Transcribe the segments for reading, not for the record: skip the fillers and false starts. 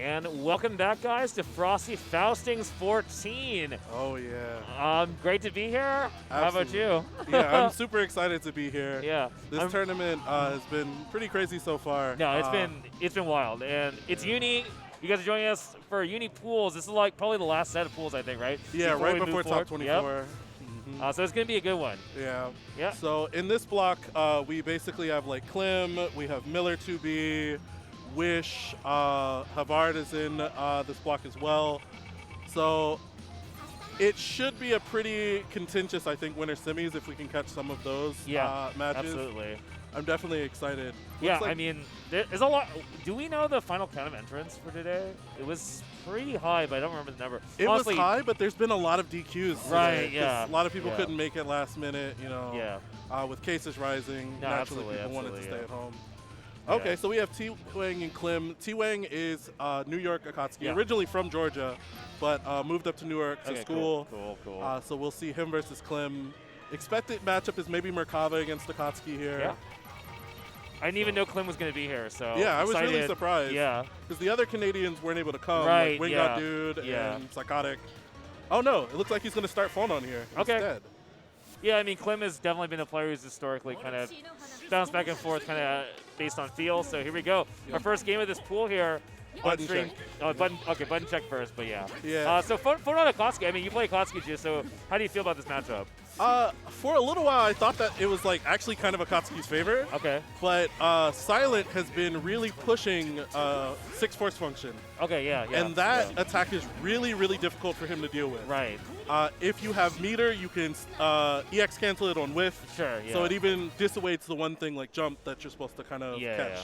And welcome back, guys, to Frosty Faustings XIV. Oh, yeah. Great to be here. Absolutely. How about you? Yeah, I'm super excited to be here. Yeah. This tournament has been pretty crazy so far. No, it's been wild, and it's Uni. You guys are joining us for Uni pools. This is like probably the last set of pools, I think, right? Yeah, right before top 24. Yep. So it's going to be a good one. Yeah. Yeah. So in this block, we basically have like Klim, we have Miller 2B, Wish, Havard is in this block as well. So it should be a pretty contentious, I think, winner semis if we can catch some of those matches. Absolutely. I'm definitely excited. Yeah, I mean, there's a lot. Do we know the final count of entrants for today? It was pretty high, but I don't remember the number. It Honestly, was high, but there's been a lot of DQs Right, today, yeah. A lot of people couldn't make it last minute, you know. Yeah. With cases rising, No, naturally people wanted to stay at home. Yeah. Okay, so we have T-Wang and Klim. T-Wang is New York Akatsuki, originally from Georgia, but moved up to Newark to school. Cool. So we'll see him versus Klim. Expected matchup is maybe Merkava against Akatsuki here. Yeah. I didn't even know Klim was going to be here, so yeah, I was excited. really surprised. Yeah. Because the other Canadians weren't able to come, Right, like Wing Out Dude and Psychotic. Oh no, it looks like he's going to start phone on here instead. Yeah, I mean, Klim has definitely been a player who's historically kind of bounced back and forth kind of based on feel. So here we go. Our first game of this pool here. Button check. Oh, button check first, but yeah. Yeah. So phone on Akatsuki. I mean, you play Akatsuki, Ju, so how do you feel about this matchup? For a little while, I thought that it was like actually kind of Akatsuki's favor. Okay. But Silent has been really pushing 6 force function. Okay, yeah. And that attack is really, really difficult for him to deal with. Right. If you have meter, you can EX cancel it on whiff. Sure, yeah. So it even dissuades the one thing like jump that you're supposed to kind of catch. Yeah.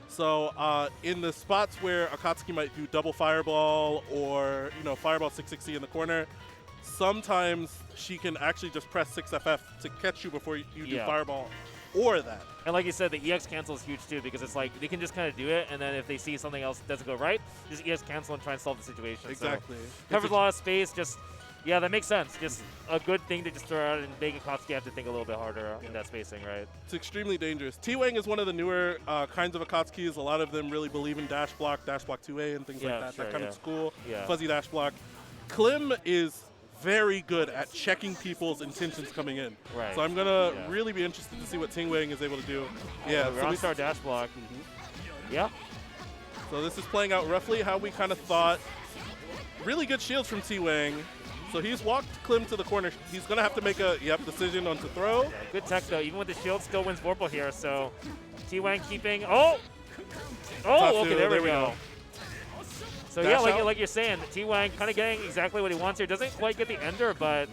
So in the spots where Akatsuki might do double fireball or fireball 660 in the corner, sometimes she can actually just press 6FF to catch you before you do fireball or that. And like you said, the EX cancel is huge too, because it's like they can just kind of do it, and then if they see something else doesn't go right, just EX cancel and try and solve the situation. Exactly. So covers a lot of space. Yeah, that makes sense. Just a good thing to just throw out and make Akatsuki have to think a little bit harder in that spacing, right? It's extremely dangerous. T-Wang is one of the newer kinds of Akatsukis. A lot of them really believe in dash block 2A and things like that. Sure, that kind of school, Yeah. fuzzy dash block. Klim is very good at checking people's intentions coming in. Right. So I'm going to really be interested to see what T-Wang is able to do. Yeah. So we start dash block. Yeah. So this is playing out roughly how we kind of thought. Really good shields from T-Wang. So he's walked Klim to the corner. He's going to have to make a decision on to throw. Yeah, good tech, though. Even with the shield, still wins Vorpal here. So T-Wang keeping. Oh, okay, there we go. So Dash like you're saying, T-Wang kind of getting exactly what he wants here. Doesn't quite get the ender, but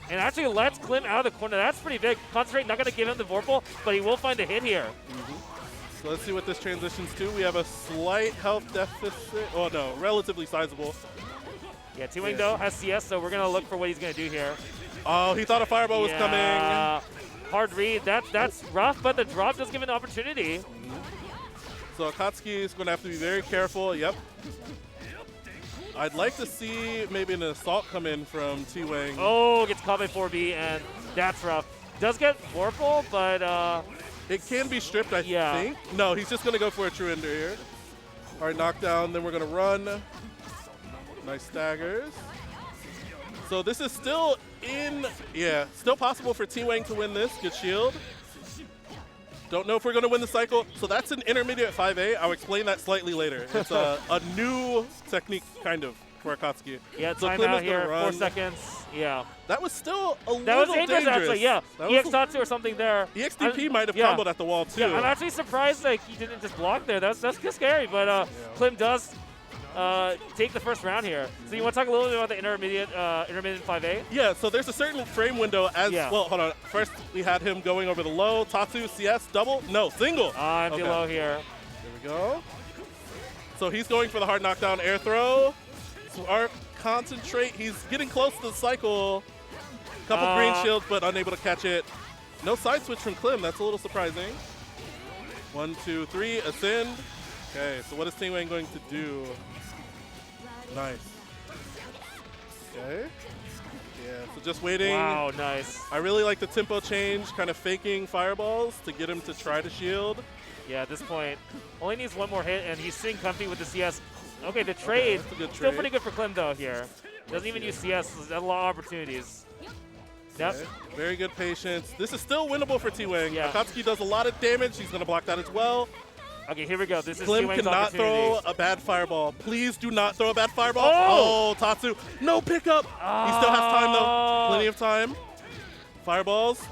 and actually lets Klim out of the corner. That's pretty big. Concentrate, not going to give him the Vorpal, but he will find a hit here. So let's see what this transitions to. We have a slight health deficit. Oh no, relatively sizable. Yeah, T-Wang though has CS, so we're gonna look for what he's gonna do here. Oh, he thought a fireball was coming. Hard read. That's rough, but the drop does give an opportunity. So Akatsuki is gonna have to be very careful. Yep. I'd like to see maybe an assault come in from T-Wang. Oh, gets caught by 4B, and that's rough. Does get Vorpal, but it can be stripped, I think. No, he's just gonna go for a true ender here. Hard knockdown, then we're gonna run. Nice staggers. So this is still still possible for T-Wang to win this. Good shield. Don't know if we're going to win the cycle. So that's an intermediate 5A. I'll explain that slightly later. It's a new technique, kind of, for Akatsuki. Yeah, so timeout here, 4 seconds. Yeah. That was still a little dangerous, actually, yeah. EX Tatsu or something there. EXDP might have comboed at the wall, too. Yeah, I'm actually surprised like he didn't just block there. That's just scary, but Klim does take the first round here. So you want to talk a little bit about the intermittent 5A? Yeah, so there's a certain frame window as well. Hold on. First, we had him going over the low. Tatsu, CS, double? No, single. Empty low here. There we go. So he's going for the hard knockdown air throw. So Arc, concentrate. He's getting close to the cycle. Couple green shields, but unable to catch it. No side switch from Klim. That's a little surprising. 1, 2, 3, ascend. Okay, so what is T-Wang going to do? Nice. Okay. Yeah, so just waiting. Wow, nice. I really like the tempo change, kind of faking fireballs to get him to try to shield. Yeah, at this point, only needs one more hit, and he's sitting comfy with the CS. Okay, the trade. That's a good Still trade. pretty good for Klim, though, here. Doesn't even use CS. There's a lot of opportunities. Yep. Okay. Very good patience. This is still winnable for T-Wang. Yeah. Akatsuki does a lot of damage. He's going to block that as well. Okay, here we go. This is Klim T-Wang's cannot opportunity. throw a bad fireball. Please do not throw a bad fireball. Oh! Oh, Tatsu. No pickup. He still has time, though. Plenty of time. Fireballs.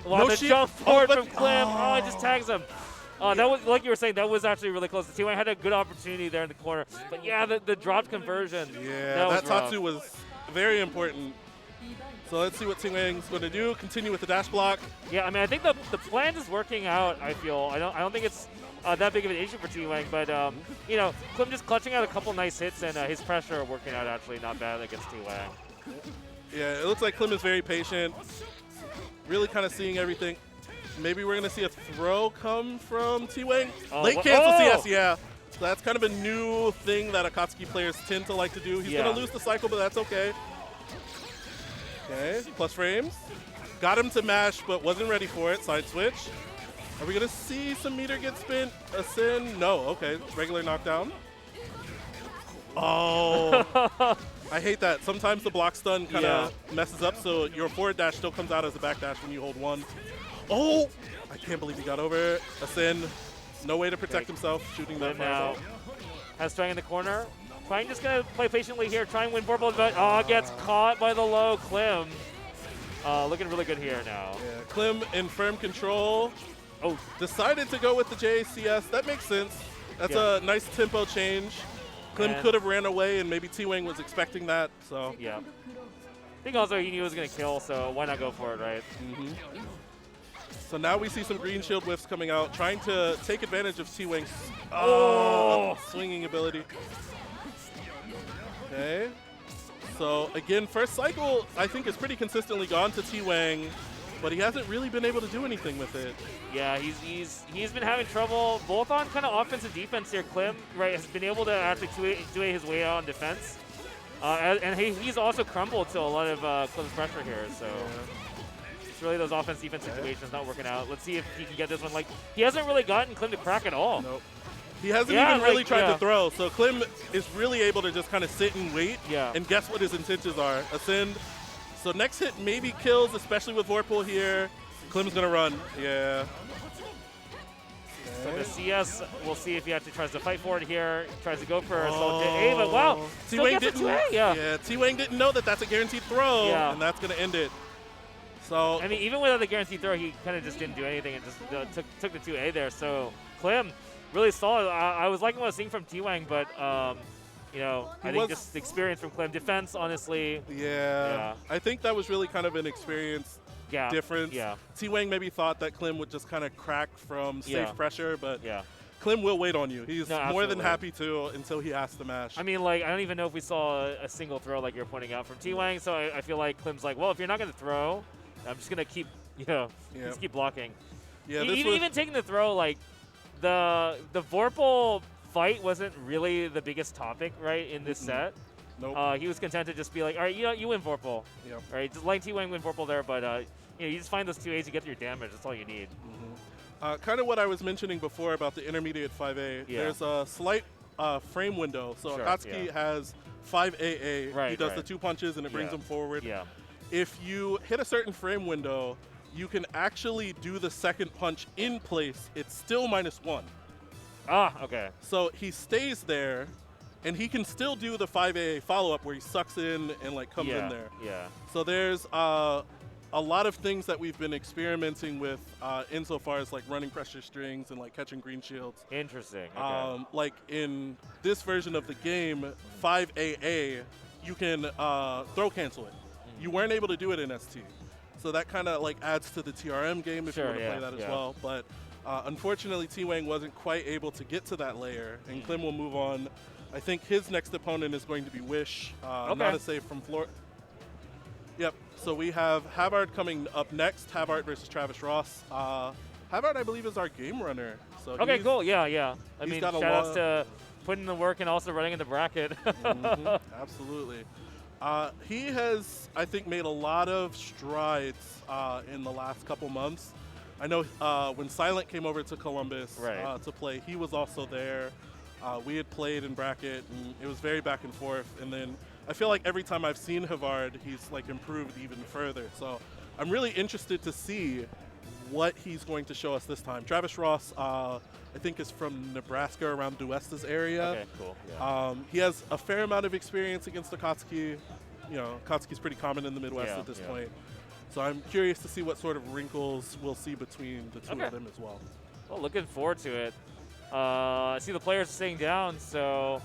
Wow, No the shield. jump forward but- from Klim. Oh, he just tags him. That was, like you were saying, that was actually really close. T-Wang had a good opportunity there in the corner. But yeah, the dropped conversion. Yeah, was that rough. Tatsu was very important. So let's see what T-Wang's going to do. Continue with the dash block. Yeah, I mean, I think the plan is working out. I feel I don't think it's that big of an issue for T-Wang, but you know, Klim just clutching out a couple nice hits and his pressure working out actually not bad against T-Wang. Yeah, it looks like Klim is very patient. Really kind of seeing everything. Maybe we're going to see a throw come from T-Wang. Late cancel CS, yeah. So that's kind of a new thing that Akatsuki players tend to like to do. He's going to lose the cycle, but that's okay. Okay, plus frames. Got him to mash, but wasn't ready for it. Side switch. Are we going to see some meter get spent? A sin? No, okay. Regular knockdown. Oh. I hate that. Sometimes the block stun kind of messes up, so your forward dash still comes out as a back dash when you hold one. Oh! I can't believe he got over it. A sin. No way to protect himself, shooting that now fireball. has Strang in the corner. Fine, just going to play patiently here, try and win Vorpal, but gets caught by the low Klim. Looking really good here now. Yeah, Klim in firm control. Oh, Decided to go with the JCS. That makes sense. That's a nice tempo change. Klim could have ran away, and maybe T-Wang was expecting that. So yeah. I think also he knew he was going to kill, so why not go for it, right? So now we see some green shield whiffs coming out, trying to take advantage of T-Wang's swinging ability. Okay. So again, first cycle I think is pretty consistently gone to T-Wang, but he hasn't really been able to do anything with it. Yeah, he's been having trouble both on kind of offense and defense here. Klim, right, has been able to actually 2A his way out on defense. And he's also crumbled to a lot of Klim's pressure here, so it's really those offense-defense situations not working out. Let's see if he can get this one. Like, he hasn't really gotten Klim to crack at all. Nope. He hasn't even really tried to throw, so Klim is really able to just kind of sit and wait and guess what his intentions are. Ascend. So next hit maybe kills, especially with Vorpal here. Klim's going to run. Yeah. So the CS, we'll see if he actually tries to fight for it here. Tries to go for a solid A, but wow, T-Wang didn't. 2A, yeah, T-Wang didn't know that that's a guaranteed throw, and that's going to end it. So I mean, even without the guaranteed throw, he kind of just didn't do anything and just took the 2A there. So Klim, really solid. I was liking what I was seeing from T-Wang, but you know, I think just the experience from Klim. Defense, honestly. Yeah. I think that was really kind of an experience difference. Yeah. T-Wang maybe thought that Klim would just kind of crack from safe pressure, but Klim will wait on you. He's more than happy to until he has to mash. I mean, like, I don't even know if we saw a single throw like you're pointing out from T-Wang, so I feel like Klim's like, well, if you're not going to throw, I'm just going to keep, just keep blocking. Yeah, even taking the throw, like, the Vorpal fight wasn't really the biggest topic, right, in this set. Nope. He was content to just be like, all right, you win Vorpal. Yep. Right, just let T-Wang win Vorpal there, but you just find those 2As, you get your damage. That's all you need. Kind of what I was mentioning before about the intermediate 5A. There's a slight frame window. So Akatsuki has 5AA. Right, he does the 2 punches and it brings him forward. Yeah. If you hit a certain frame window, you can actually do the second punch in place. It's still -1. Ah, okay. So he stays there, and he can still do the 5A follow-up where he sucks in and like comes in there. Yeah. So there's a lot of things that we've been experimenting with insofar as like running pressure strings and like catching green shields. Interesting. Okay. Like in this version of the game, 5AA, you can throw cancel it. You weren't able to do it in ST. So that kind of like adds to the TRM game if you want to play that as well. But unfortunately, T-Wang wasn't quite able to get to that layer, and Klim will move on. I think his next opponent is going to be Wish, not a save from floor. Yep, so we have Havard coming up next, Havard versus Travis Ross. Havard, I believe, is our game runner. So okay, cool, yeah. I mean, got shout-outs to putting in the work and also running in the bracket. Absolutely. He has, I think, made a lot of strides in the last couple months. I know when Silent came over to Columbus to play, he was also there. We had played in bracket, and it was very back and forth. And then I feel like every time I've seen Havard, he's like improved even further. So I'm really interested to see what he's going to show us this time. Travis Ross, I think, is from Nebraska, around Duesta's area. Okay, cool. Yeah. He has a fair amount of experience against Akatsuki. You know, Akatsuki's pretty common in the Midwest at this point. So I'm curious to see what sort of wrinkles we'll see between the two of them as well. Well, looking forward to it. I see the players staying down, so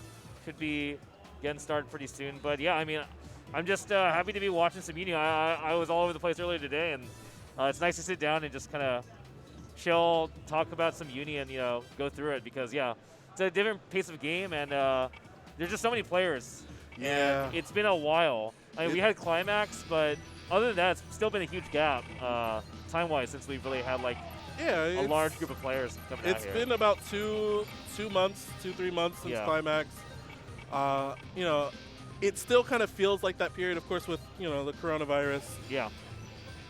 could be getting started pretty soon. But yeah, I mean, I'm just happy to be watching some Uni. I was all over the place earlier today, and it's nice to sit down and just kind of chill, talk about some Uni, and go through it because it's a different pace of game, and there's just so many players. Yeah, and it's been a while. I mean, we had Climax, but other than that, it's still been a huge gap time-wise since we've really had like a large group of players coming out here. It's been about 2 months, 3 months since Climax. It still kind of feels like that period, of course, with the coronavirus. Yeah.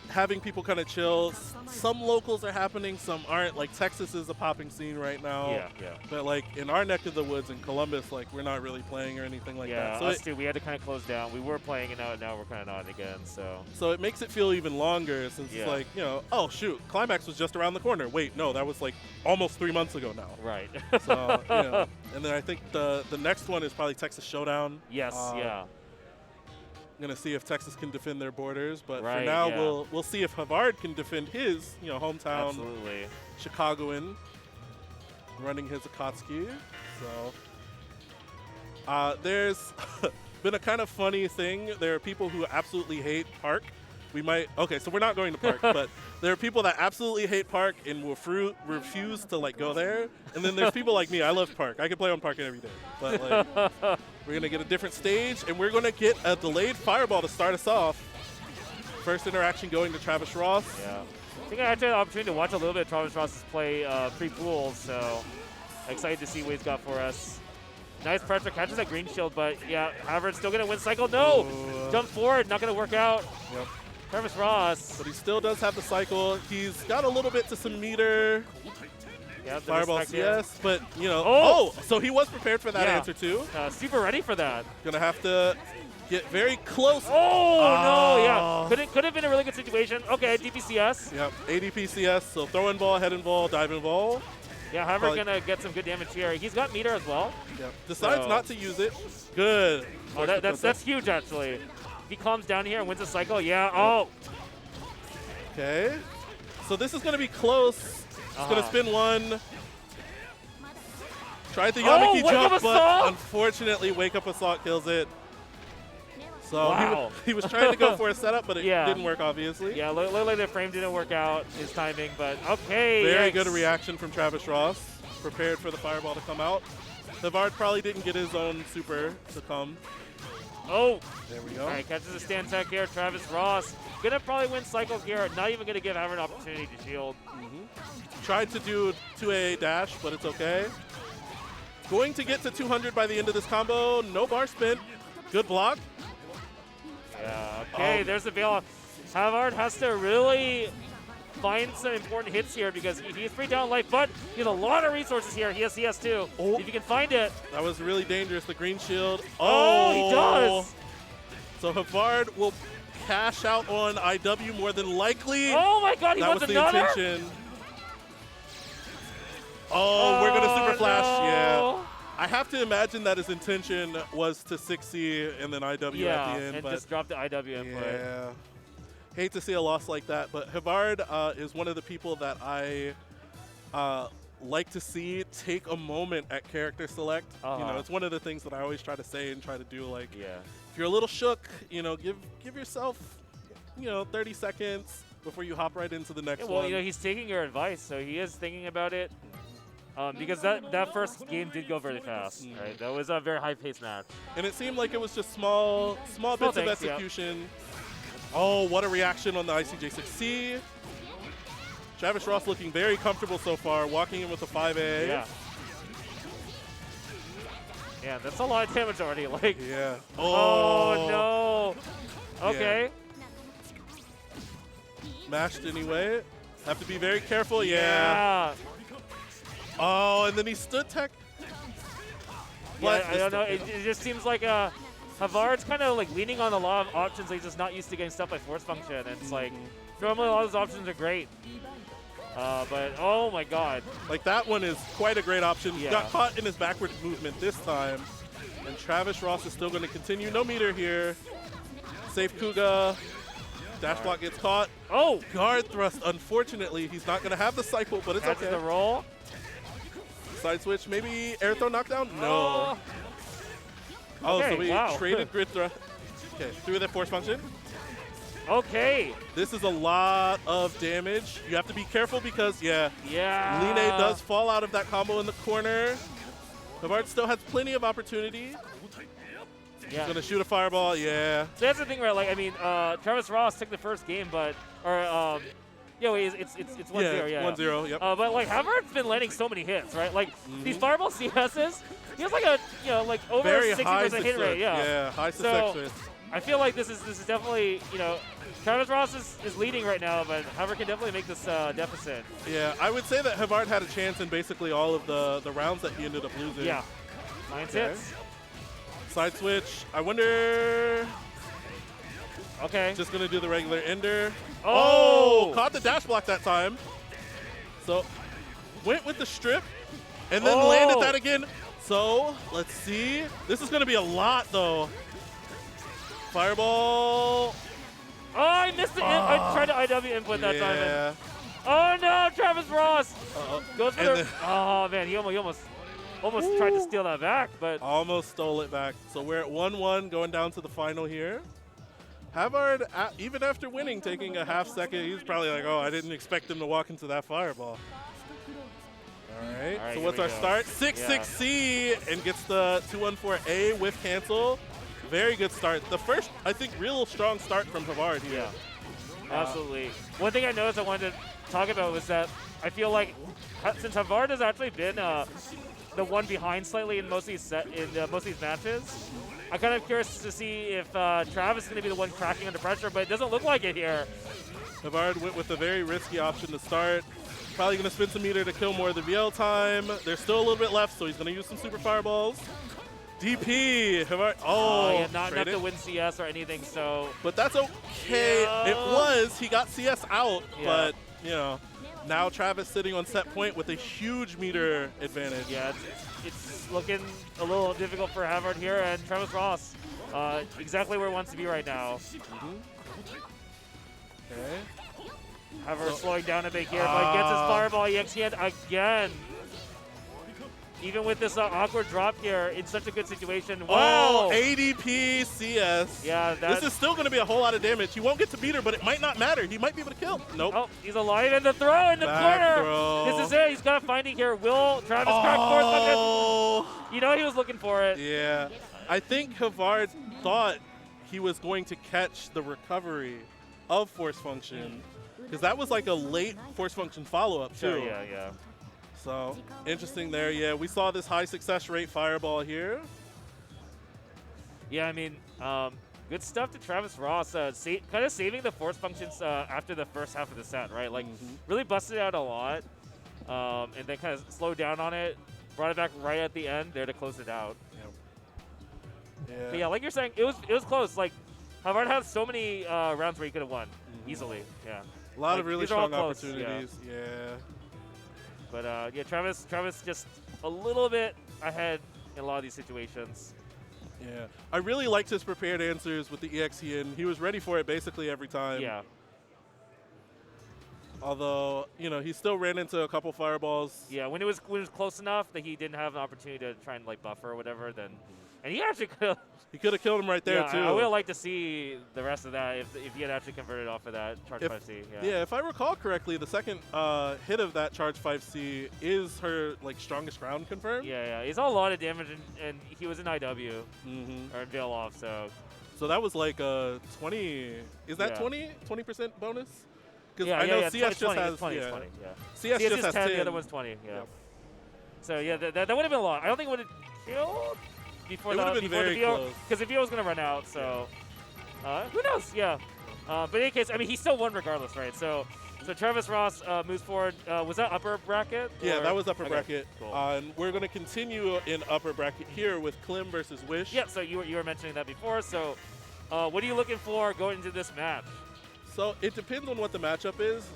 Having people kind of chill. Some locals are happening, some aren't. Like Texas is a popping scene right now. Yeah. But like in our neck of the woods in Columbus, like we're not really playing or anything like that. So us too. We had to kind of close down. We were playing, and now we're kind of not again. So it makes it feel even longer since it's like oh shoot, Climax was just around the corner. Wait, no, that was like almost 3 months ago now. Right. So and then I think the next one is probably Texas Showdown. Yes. Going to see if Texas can defend their borders, but for now we'll see if Havard can defend his hometown. Absolutely. Chicagoan running his Akatsuki. So there's been a kind of funny thing. There are people who absolutely hate Park. So we're not going to Park, but there are people that absolutely hate Park and will refuse to like go there. And then there's people like me. I love Park. I could play on Park every day. But like, we're going to get a different stage, and we're going to get a delayed fireball to start us off. First interaction going to Travis Ross. Yeah. I think I had the opportunity to watch a little bit of Travis Ross's play pre-pools, so excited to see what he's got for us. Nice pressure, catches that green shield, but yeah, Havard's still going to win cycle. No! Jump forward, not going to work out. Yep. Travis Ross. But he still does have the cycle. He's got a little bit to some meter. Yeah, Fireball CS, but so he was prepared for that answer too. Super ready for that. Gonna have to get very close. No, yeah. Could have been a really good situation. Okay, DPCS. Yep, ADPCS, so throw in ball, head in ball, dive in ball. Yeah, Havard gonna get some good damage here. He's got meter as well. Yep. Decides not to use it. Good. Oh, that's huge actually. If he calms down here and wins a cycle, oh. Okay. So this is gonna be close. It's going to spin one. Tried the Yamaki jump, but unfortunately, Wake Up Assault kills it. So he was trying to go for a setup, but it didn't work, obviously. Yeah, looked like the frame didn't work out, his timing, but okay. Very good reaction from Travis Ross. Prepared for the fireball to come out. Havard probably didn't get his own super to come. Oh. There we go. All right, catches a stand tech here. Travis Ross gonna probably win cycles here. Not even gonna give Havard an opportunity to shield. Tried to do 2A dash, but it's okay. Going to get to 200 by the end of this combo. No bar spin. Good block. Yeah, okay, there's the bail. Havard has to really find some important hits here because he's pretty down life, but he has a lot of resources here. He has CS too. If you can find it. That was really dangerous, the green shield. Oh, he does. So Havard will cash out on IW more than likely. Oh my god, he wants another? That was the intention. Oh, we're going to super flash. No. Yeah. I have to imagine that his intention was to 6C and then IW at the end. And just drop the IW input. Yeah. Hate to see a loss like that, but Havard is one of the people that I like to see take a moment at character select. It's one of the things that I always try to say and try to do. Like, if you're a little shook, give yourself, 30 seconds before you hop right into the next one. Well, he's taking your advice, so he is thinking about it. Because that first game did go very fast, right? That was a very high-paced match. And it seemed like it was just small bits of execution. Yep. Oh, what a reaction on the ICJ6C. Travis Ross looking very comfortable so far, walking in with a 5A. Yeah. Yeah, that's a lot of damage already. Like. Yeah. Oh no. Okay. Yeah. Mashed anyway. Have to be very careful. Yeah. Oh, and then he stood tech. But I don't know. It just seems like Havard's kind of like leaning on a lot of options. He's just not used to getting stuff by force function. And it's like, normally a lot of those options are great. But oh my god. Like that one is quite a great option. Yeah. Got caught in his backwards movement this time. And Travis Ross is still going to continue. No meter here. Safe Kuga. Dash block gets caught. Oh! Guard thrust. Unfortunately, he's not going to have the cycle, but it's Catches okay. the roll. Side switch, maybe air throw knockdown? No. Oh, Okay, so we wow. traded grid thrust. Okay, through the force function. Okay. This is a lot of damage. You have to be careful because, Yeah. Line does fall out of that combo in the corner. Havard still has plenty of opportunity. He's going to shoot a fireball, yeah. So that's the thing, right? Like, I mean, Travis Ross took the first game, but, it's 1-0, yeah. 1-0, yep. But like Havard's been landing so many hits, right? Like these fireball CSs, he has like a like over Very 60% hit rate, yeah. Yeah, high success rate. I feel like this is definitely, Travis Ross is leading right now, but Havard can definitely make this deficit. Yeah, I would say that Havard had a chance in basically all of the rounds that he ended up losing. Yeah. 9 hits. Side switch. I wonder. Okay. Just going to do the regular ender. Oh! Caught the dash block that time. So went with the strip and then landed that again. So let's see. This is going to be a lot though. Fireball. Oh, I missed it. I tried to IW input that time. Yeah. Oh no, Travis Ross. Goes for And the. Oh man, he almost tried to steal that back, but almost stole it back. So we're at 1-1 going down to the final here. Havard, even after winning, taking a half second, he's probably like, oh, I didn't expect him to walk into that fireball. All right, so what's our start? 6-6C and gets the 2-1-4A with cancel. Very good start. The first, I think, real strong start from Havard here. Yeah, absolutely. One thing I noticed I wanted to talk about was that I feel like since Havard has actually been the one behind slightly in most of these matches, I'm kind of curious to see if Travis is going to be the one cracking under pressure, but it doesn't look like it here. Havard went with a very risky option to start. Probably going to spend some meter to kill more of the VL time. There's still a little bit left, so he's going to use some super fireballs. DP, Havard, yeah, not enough to win CS or anything, so. But that's okay. Yeah. It was, he got CS out, but, now Travis sitting on set point with a huge meter advantage. Yeah, it's looking a little difficult for Havard here, and Travis Ross, exactly where he wants to be right now. Okay. Havard slowing down a bit here, but gets his fireball EX again. Even with this awkward drop here in such a good situation. Wow. Oh, ADP CS. Yeah, this is still going to be a whole lot of damage. He won't get to meter, but it might not matter. He might be able to kill. Nope. Oh, he's alive in the throw in the corner. Throw. This is it. He's got a finding here. Will Travis crack force function? You know he was looking for it. Yeah. I think Havard thought he was going to catch the recovery of force function because that was like a late force function follow-up too. Sure, yeah. So, interesting there. Yeah, we saw this high success rate fireball here. Yeah, I mean, good stuff to Travis Ross. Kind of saving the force functions after the first half of the set, right? Like, really busted out a lot, and then kind of slowed down on it, brought it back right at the end there to close it out. Yeah. But yeah, like you're saying, it was close. Like, Havard had so many rounds where he could have won easily. Yeah. A lot of really strong opportunities. Yeah. But yeah, Travis just a little bit ahead in a lot of these situations. Yeah, I really liked his prepared answers with the EX in. He was ready for it basically every time. Yeah. Although, he still ran into a couple fireballs. Yeah, when it was close enough that he didn't have an opportunity to try and like buffer or whatever, then, and he actually could have. He could have killed him right there too. I would have liked to see the rest of that if he had actually converted off of that charge 5C. Yeah, if I recall correctly, the second hit of that charge 5C is her strongest round confirmed. Yeah. He's done a lot of damage, and he was in IW or in Veil off, so. So that was like a 20. Is that 20% bonus? Because I know CS just 20, has 20, CS 20, yeah. CS just has 10. The other one's 20. Yeah. Yep. So yeah, that would have been a lot. I don't think it would have killed before the VO, because the VO was going to run out. So who knows? Yeah. But in any case, I mean, he still won regardless, right? So So Travis Ross moves forward. Was that upper bracket? Yeah, that was upper okay, bracket. Cool. And we're going to continue in upper bracket here with Klim versus Wish. Yeah, so you were mentioning that before. So what are you looking for going into this match? So it depends on what the matchup is.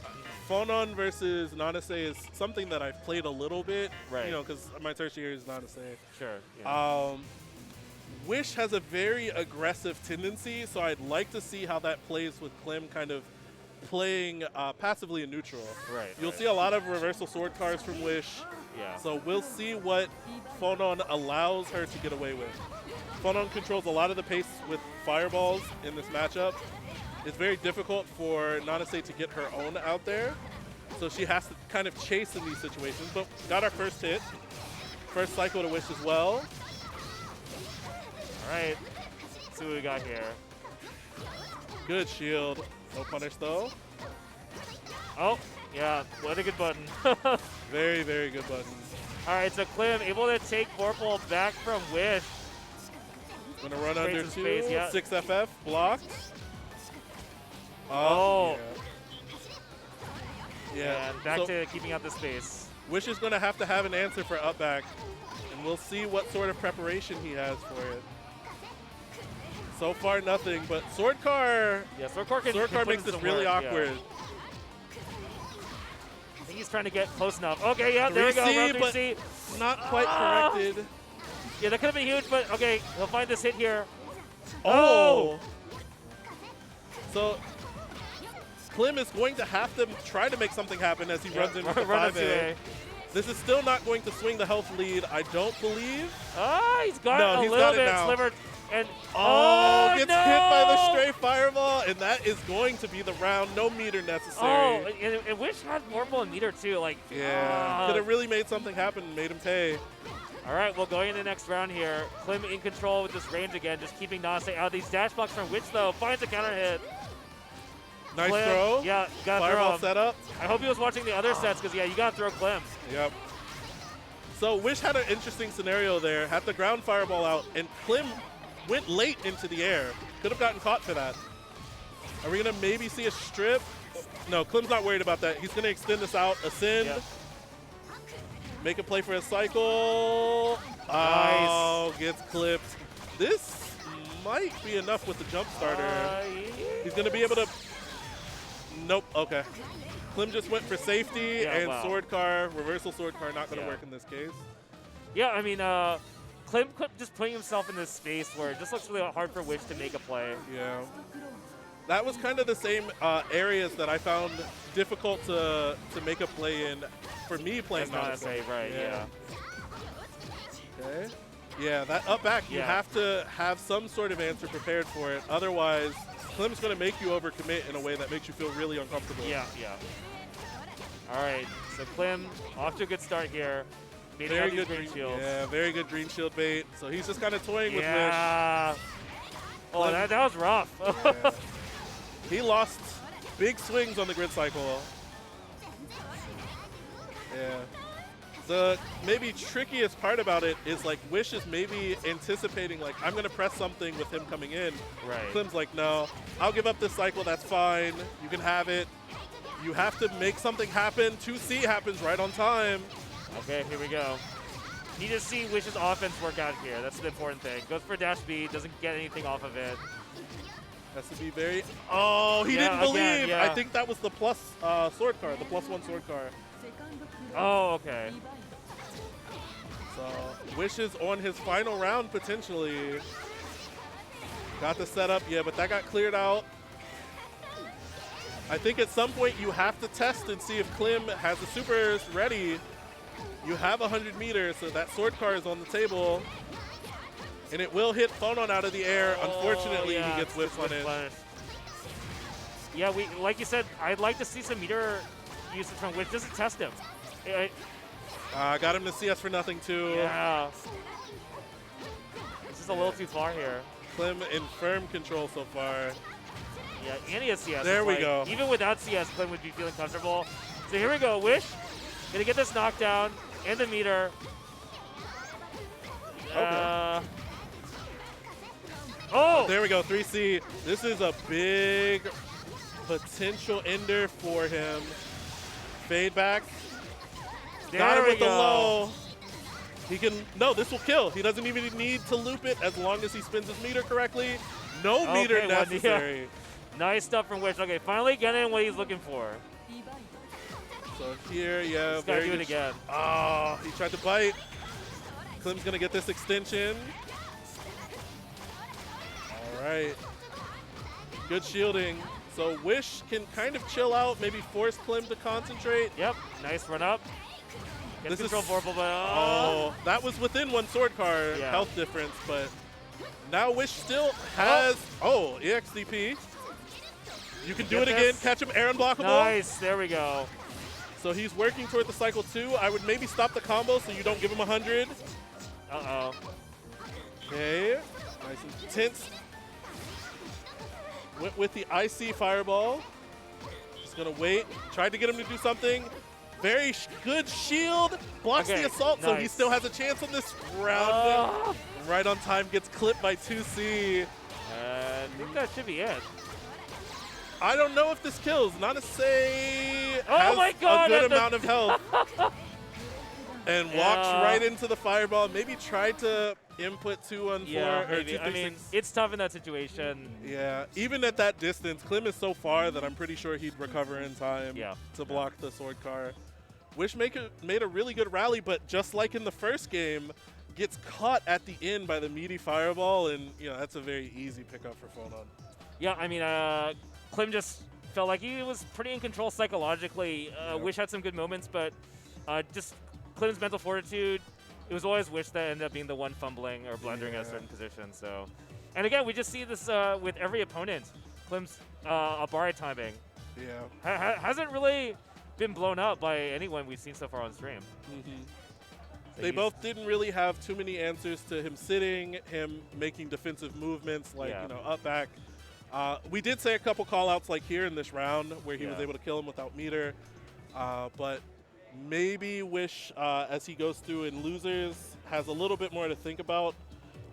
Fonon versus Nanase is something that I've played a little bit, right? You know, because my tertiary is Nanase. Sure. Yeah. Wish has a very aggressive tendency, so I'd like to see how that plays with Klim kind of playing passively in neutral. Right. You'll see a lot of reversal sword cars from Wish. Yeah. So we'll see what Fonon allows her to get away with. Fonon controls a lot of the pace with fireballs in this matchup. It's very difficult for Nanase to get her own out there. So she has to kind of chase in these situations, but got our first hit. First cycle to Wish as well. All right, let's see what we got here. Good shield. No punish though. Oh, yeah, what a good button. Very, very good button. All right, so Klim able to take Vorpal back from Wish. Gonna run under 2, space, yeah. 6FF, blocked. Oh. Yeah. And back to keeping out the space. Wish is gonna have to have an answer for up back, and we'll see what sort of preparation he has for it. So far, nothing, but Sword Car. Yeah, Sword Car makes this really awkward. Yeah. I think he's trying to get close enough. Okay, yeah, there we go. Round 3C. Not quite corrected. Yeah, that could have been huge, but okay, he'll find this hit here. Oh! So Klim is going to have to try to make something happen as he runs into the 5A. This is still not going to swing the health lead, I don't believe. Ah, he's got a little bit slivered. And gets hit by the stray fireball, and that is going to be the round. No meter necessary. Oh, and Wish had Vorpal and meter too. Like, yeah, could have really made something happen and made him pay. All right, well, going into the next round here, Klim in control with this range again, just keeping Nanase out. These dash blocks from Wish, though, finds a counter hit. Nice Klim, throw. Yeah, you got to throw Fireball him. setup. I hope he was watching the other sets, because, yeah, you got to throw Klim. Yep. So Wish had an interesting scenario there. Had the ground fireball out, and Klim went late into the air. Could have gotten caught for that. Are we going to maybe see a strip? No, Klim's not worried about that. He's going to extend this out. Ascend. Yep. Make a play for a cycle. Nice. Oh, gets clipped. This might be enough with the jump starter. He's going to be able to... Nope. Okay. Klim just went for safety, and sword car, reversal sword car, not going to work in this case. Yeah, I mean, Klim just putting himself in this space where it just looks really hard for Wish to make a play. Yeah. That was kind of the same areas that I found difficult to make a play in for me playing Nanase. Right, yeah. Okay. Yeah, that up back, you have to have some sort of answer prepared for it. Otherwise, Klim's going to make you overcommit in a way that makes you feel really uncomfortable. Yeah, yeah. All right, so Klim off to a good start here. Very good green shield. Yeah, very good green shield bait. So he's just kind of toying with Wish. Oh, that was rough. Yeah. He lost big swings on the grid cycle. Yeah. The maybe trickiest part about it is like Wish is maybe anticipating like I'm gonna press something with him coming in. Right. Klim's like, no, I'll give up this cycle, that's fine. You can have it. You have to make something happen. 2C happens right on time. Okay, here we go. Need to see Wish's offense work out here. That's the important thing. Goes for dash B, doesn't get anything off of it. Has to be very... Oh, he didn't believe. Again, I think that was the plus sword card, the +1 sword card. Oh, okay. So Wish is on his final round potentially. Got the setup, yeah, but that got cleared out. I think at some point you have to test and see if Klim has the supers ready. You have 100 meters, so that sword car is on the table. And it will hit Fonon out of the air. Unfortunately, he gets whip punished. Yeah, like you said, I'd like to see some meter usage from Wish just to test him. Got him to CS for nothing, too. Yeah. This is a little too far here. Klim in firm control so far. Yeah, and he has CS. There we go. Even without CS, Klim would be feeling comfortable. So here we go. Wish gonna get this knockdown and the meter. Okay. Oh! There we go, 3C. This is a big potential ender for him. Fade back. There Got him we with the go. low. He can, no, this will kill. He doesn't even need to loop it as long as he spins his meter correctly. No meter Okay, necessary. Nice stuff from Wish. Okay, finally getting what he's looking for. So here, yeah, He's gotta very do it good. again. Oh, he tried to bite. Klim's gonna get this extension. All right. Good shielding. So Wish can kind of chill out, maybe force Klim to concentrate. Yep, nice run up. Gets This control is- Vorpal, but Oh, that was within one sword card Yeah. health difference, but now Wish still has, EXDP. You can do Get it again, this. catch him air unblockable. nice. There we go. So he's working toward the cycle 2. I would maybe stop the combo so you don't give him 100. Uh-oh. Okay, nice and intense. Went with the IC fireball. Just gonna wait. Tried to get him to do something. Very good shield. Blocks Okay, the assault, so he nice. still has a chance on this round. Oh. Right on time, gets clipped by 2C. I think that should be it. I don't know if this kills. Nana Say Oh has my God, a good at the- amount of health. And walks Yeah. right into the fireball. Maybe tried to input 2-1-4 Yeah, or maybe. 2-3-6. I mean, it's tough in that situation. Yeah, even at that distance, Klim is so far that I'm pretty sure he'd recover in time Yeah. to block the sword car. Wish made a really good rally, but just like in the first game, gets caught at the end by the meaty fireball, and that's a very easy pickup for Phonon. Yeah, I mean, Klim just felt like he was pretty in control psychologically. Wish had some good moments, but just Klim's mental fortitude, it was always Wish that ended up being the one fumbling or blundering at a certain position. So, and again, we just see this with every opponent. Klim's Abari timing Yeah. hasn't really been blown up by anyone we've seen so far on stream. So They he's- both didn't really have too many answers to him sitting, him making defensive movements like, Yeah. up back. We did say a couple call-outs like here in this round where he was Yeah. able to kill him without meter. But maybe Wish, as he goes through in losers, has a little bit more to think about.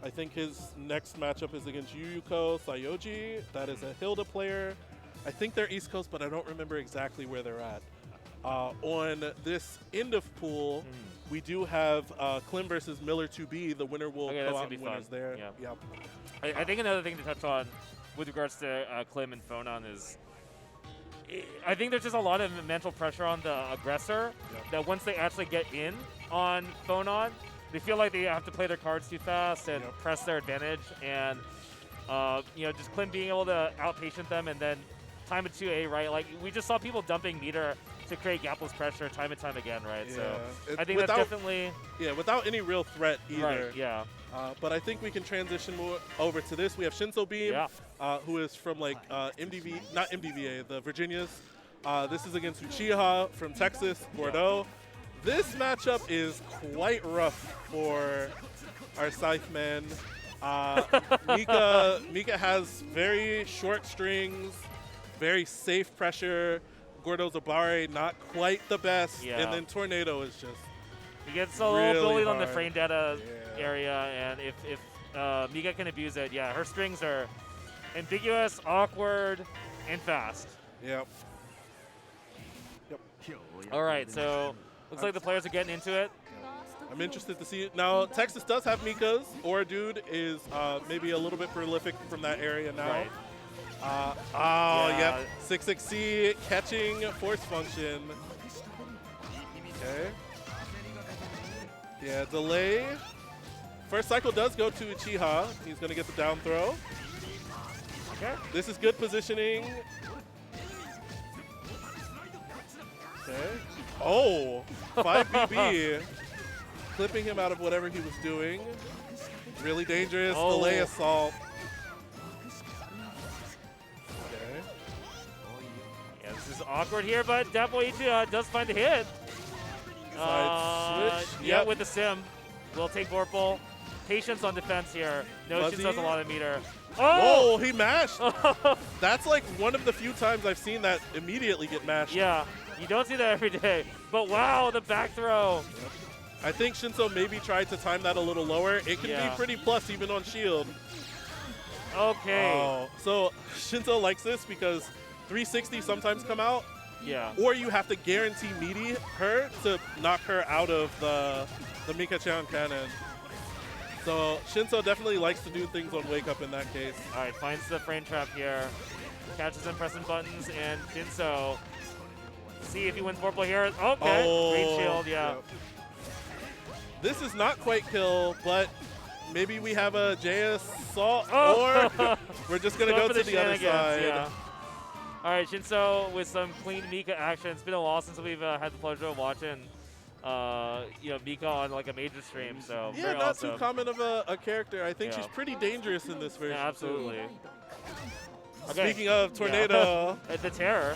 I think his next matchup is against Yuyuko Sayoji. That is a Hilda player. I think they're East Coast, but I don't remember exactly where they're at. On this end of pool, we do have Klim versus Miller 2B. The winner will Okay, go that's out gonna be and winners fun. there. Yeah. Yep. I think another thing to touch on with regards to Klim and Phonon is I think there's just a lot of mental pressure on the aggressor that once they actually get in on Phonon, they feel like they have to play their cards too fast and press their advantage. And, just Klim being able to outpatient them and then time it 2A, right? Like, we just saw people dumping meter to create gapless pressure time and time again, right? So I think that's definitely... Yeah, without any real threat either. Right, yeah. But I think we can transition more over to this. We have Shinto Beam, who is from not MDVA, the Virginias. This is against Uchiha from Texas, Bordeaux. This matchup is quite rough for our Scytheman. Mika has very short strings, very safe pressure. Gordo's Abare, not quite the best. Yeah. And then Tornado is just He gets a little really bullied on the hard. frame data area, and if Mika can abuse it, her strings are ambiguous, awkward, and fast. Yep. All right, so looks like the players are getting into it. I'm interested to see it. Now, Texas does have Mika's. Or Dude is maybe a little bit prolific from that area now. Right. Yep. 66C catching force function. Okay. Yeah, delay. First cycle does go to Uchiha. He's going to get the down throw. Okay. This is good positioning. Okay. Oh, 5 BB. Clipping him out of whatever he was doing. Really dangerous. Delay assault. Okay. Yeah, this is awkward here, but definitely does find a hit. Side switch. Yeah, with the sim. We'll take Vorpal. Patience on defense here. No, she does a lot of meter. Oh, he mashed. That's like one of the few times I've seen that immediately get mashed. Yeah, you don't see that every day. But wow, the back throw. I think Shinto maybe tried to time that a little lower. It can be pretty plus even on shield. Okay. Oh, so Shinto likes this because 360 sometimes come out. Yeah. Or you have to guarantee meaty her to knock her out of the Mika-chan cannon. So Shinto definitely likes to do things on wake up in that case. All right, finds the frame trap here. Catches him pressing buttons, and Shinto. See if he wins purple here. Okay, great shield, yeah. Yep. This is not quite kill, but maybe we have a JS assault, or we're just going to go to the other side. Yeah. All right, Shinto with some clean Mika action. It's been a while since we've had the pleasure of watching Mika on like a major stream. So yeah, very not awesome. too common of a character. I think she's pretty dangerous in this version. Yeah, absolutely. Too. Speaking of Tornado. Yeah. The terror.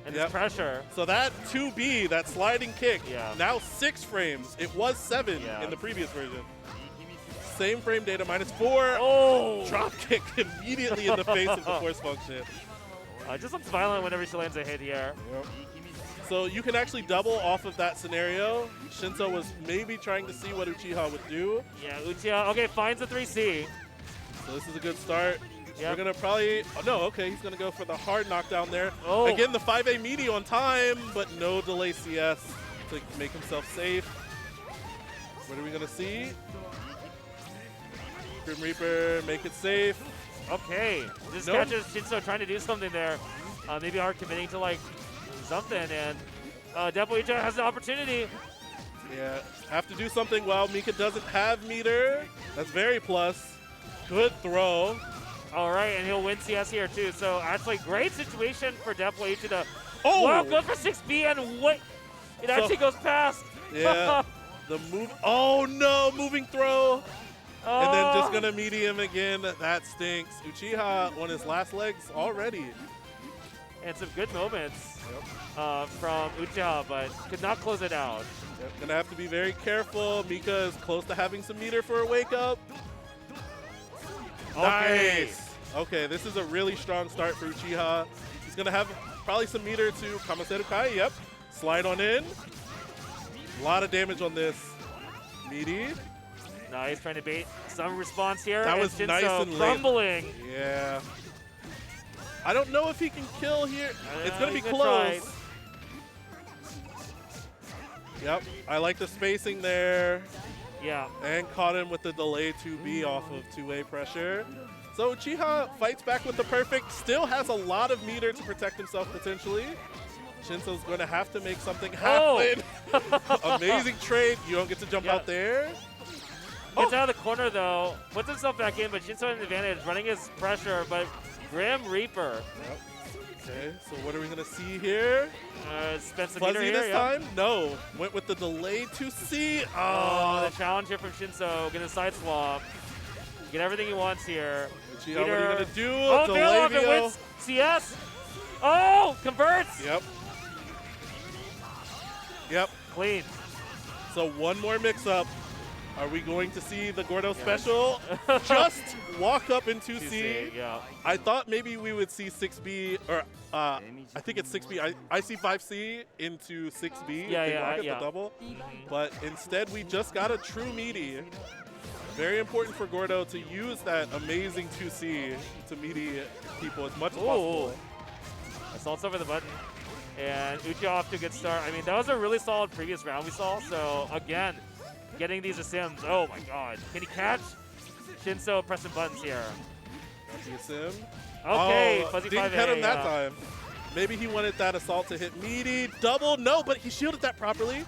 And this pressure. So that 2B, that sliding kick, now 6 frames. It was 7 in the previous version. Same frame data, -4. Oh! Drop kick immediately in the face of the force function. Just looks violent whenever she lands a hit here. Yep. So you can actually double off of that scenario. Shinto was maybe trying to see what Uchiha would do. Yeah, Uchiha, okay, finds the 3C. So this is a good start. Yep. We're going to probably, no, okay, he's going to go for the hard knockdown there. Oh. Again, the 5A meaty on time, but no delay CS to make himself safe. What are we going to see? Grim Reaper, make it safe. Okay, this catches Shinto trying to do something there. Maybe hard committing to like something, and definitely has the opportunity. Yeah, have to do something while Mika doesn't have meter. That's very plus. Good throw. All right, and he'll win CS here too. So actually, great situation for Deathblade H to. Oh! Wow, goes for 6B and what? It actually goes past. Yeah, the move. Oh no, moving throw. And then just gonna meaty him again. That stinks. Uchiha on his last legs already. And some good moments from Uchiha, but could not close it out. Yep. Gonna have to be very careful. Mika is close to having some meter for a wake up. Okay. Nice. Okay, this is a really strong start for Uchiha. He's gonna have probably some meter to Kamaseru Kai. Yep. Slide on in. A lot of damage on this. Meaty. Nice, trying to bait some response here. That was Shinto nice and crumbling. Late. Yeah. I don't know if he can kill here. It's going to be close. Try. Yep. I like the spacing there. Yeah. And caught him with the delay 2B off of 2A pressure. So Uchiha fights back with the perfect. Still has a lot of meter to protect himself potentially. Shinto's going to have to make something happen. Amazing trade. You don't get to jump out there. Gets out of the corner though, puts himself back in, but Shinto had an advantage, running his pressure, but Grim Reaper. Yep. Okay, so what are we gonna see here? Spent some Fuzzy meter this here, time? No. Went with the delay to C. Oh, the challenge here from Shinto, gonna side swap. Get everything he wants here. Uchiha, what are you gonna do? Oh, delay off and wins CS. Oh, converts. Yep. Yep. Clean. So one more mix-up. Are we going to see the Gordo special? Just walk up in 2C. Yeah. I thought maybe we would see 6B, or I think it's 6B. I see 5C into 6B. Yeah. The double. But instead, we just got a true meaty. Very important for Gordo to use that amazing 2C to meaty people as much as possible. Assaults over the button. And Uchiha off to a good start. I mean, that was a really solid previous round we saw. So, again, getting these sims. Oh my god. Can he catch? Shinto pressing buttons here. That's a sim. Okay, Fuzzy 5A. Didn't hit him that time. Maybe he wanted that assault to hit meaty. Double. No, but he shielded that properly.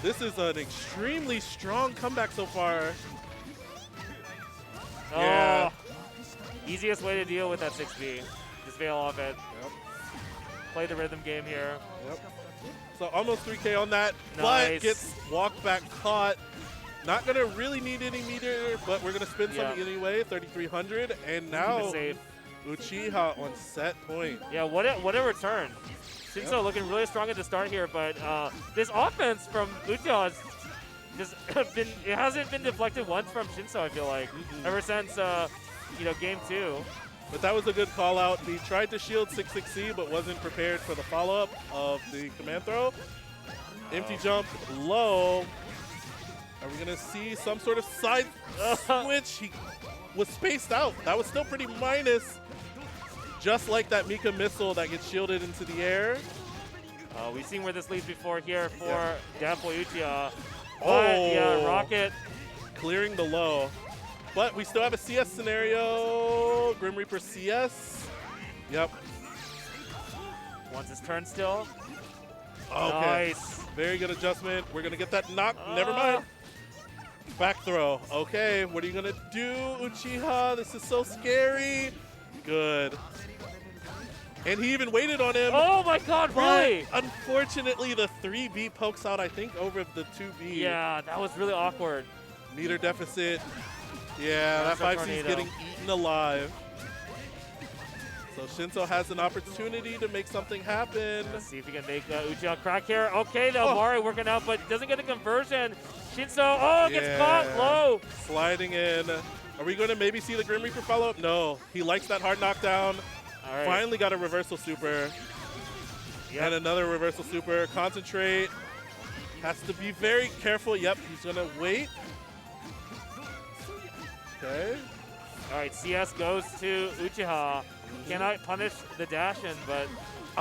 This is an extremely strong comeback so far. Yeah. Easiest way to deal with that 6B. Just bail off it. Yep. Play the rhythm game here. Yep. So almost 3K on that, nice. But gets walked back caught. Not going to really need any meter, but we're going to spin some anyway, 3,300. And now Uchiha on set point. Yeah, what a return. Shinto looking really strong at the start here, but this offense from Uchiha has just it hasn't been deflected once from Shinto, I feel like, ever since game 2. But that was a good call out. He tried to shield 6-6C, but wasn't prepared for the follow-up of the command throw. Empty jump low. Are we going to see some sort of side switch? He was spaced out. That was still pretty minus. just like that Mika missile that gets shielded into the air. We've seen where this leads before here for Downpour Uchiha. Oh, yeah, Rocket clearing the low. But we still have a CS scenario. Grim Reaper CS. Yep. Wants his turn still. Okay. Nice. Very good adjustment. We're going to get that knock. Never mind. Back throw. Okay, what are you going to do, Uchiha? This is so scary. Good. And he even waited on him. Oh my god, really? Unfortunately, the 3B pokes out, I think, over the 2B. Yeah, that was really awkward. Meter deficit. Yeah, that 5C is getting eaten alive. So Shinto has an opportunity to make something happen. Let's see if he can make Uchiha crack here. Okay, though, Mari working out, but doesn't get a conversion. Shinto, gets caught low. Sliding in. Are we going to maybe see the Grim Reaper follow up? No. He likes that hard knockdown. All right. Finally got a reversal super. Yep. And another reversal super. Concentrate. Has to be very careful. Yep, he's going to wait. Okay. All right, CS goes to Uchiha. Cannot punish the dash in, but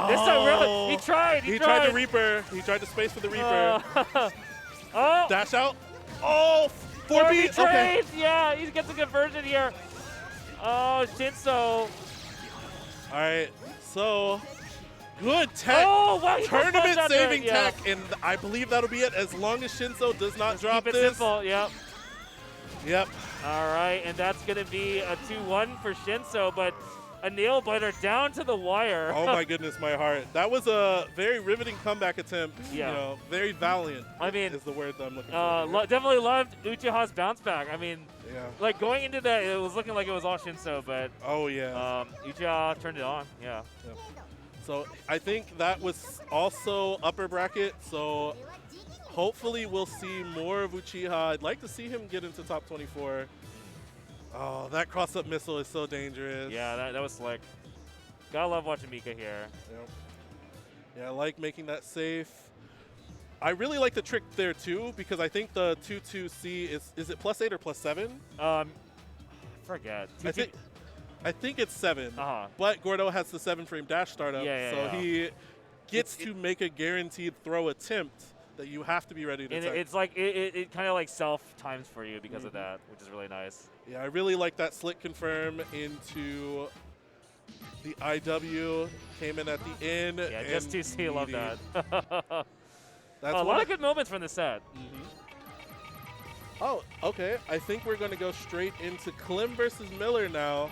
this time really, he tried. He tried to Reaper. He tried to space for the Reaper. Dash out. Oh, 4B. Okay. Yeah, he gets a conversion here. Oh, Shinto. All right, so good tech. Oh, wow, tournament saving tech, and I believe that'll be it as long as Shinto does not drop keep it this. Simple. Yep. Yep. All right, and that's going to be a 2-1 for Shinto, but a nail biter down to the wire. Oh my goodness, my heart. That was a very riveting comeback attempt. Yeah. You know, very valiant. I mean, is the word that I'm looking for. Definitely loved Uchiha's bounce back. I mean, yeah. Like going into that, it was looking like it was all Shinto, but Uchiha turned it on. Yeah. So I think that was also upper bracket. So hopefully we'll see more of Uchiha. I'd like to see him get into top 24. Oh, that cross-up missile is so dangerous. Yeah, that was slick. Gotta love watching Mika here. Yep. Yeah, I like making that safe. I really like the trick there, too, because I think the 2-2C is it +8 or +7? Forget. I think it's 7. But Gordo has the 7-frame dash startup, so he gets to make a guaranteed throw attempt that you have to be ready to take. It's like it kind of like self-times for you because of that, which is really nice. Yeah, I really like that slick confirm into the IW. Came in at the end. Yeah, just 2C, love that. That's a lot of good moments from the set. Oh, okay. I think we're going to go straight into Klim versus Miller now.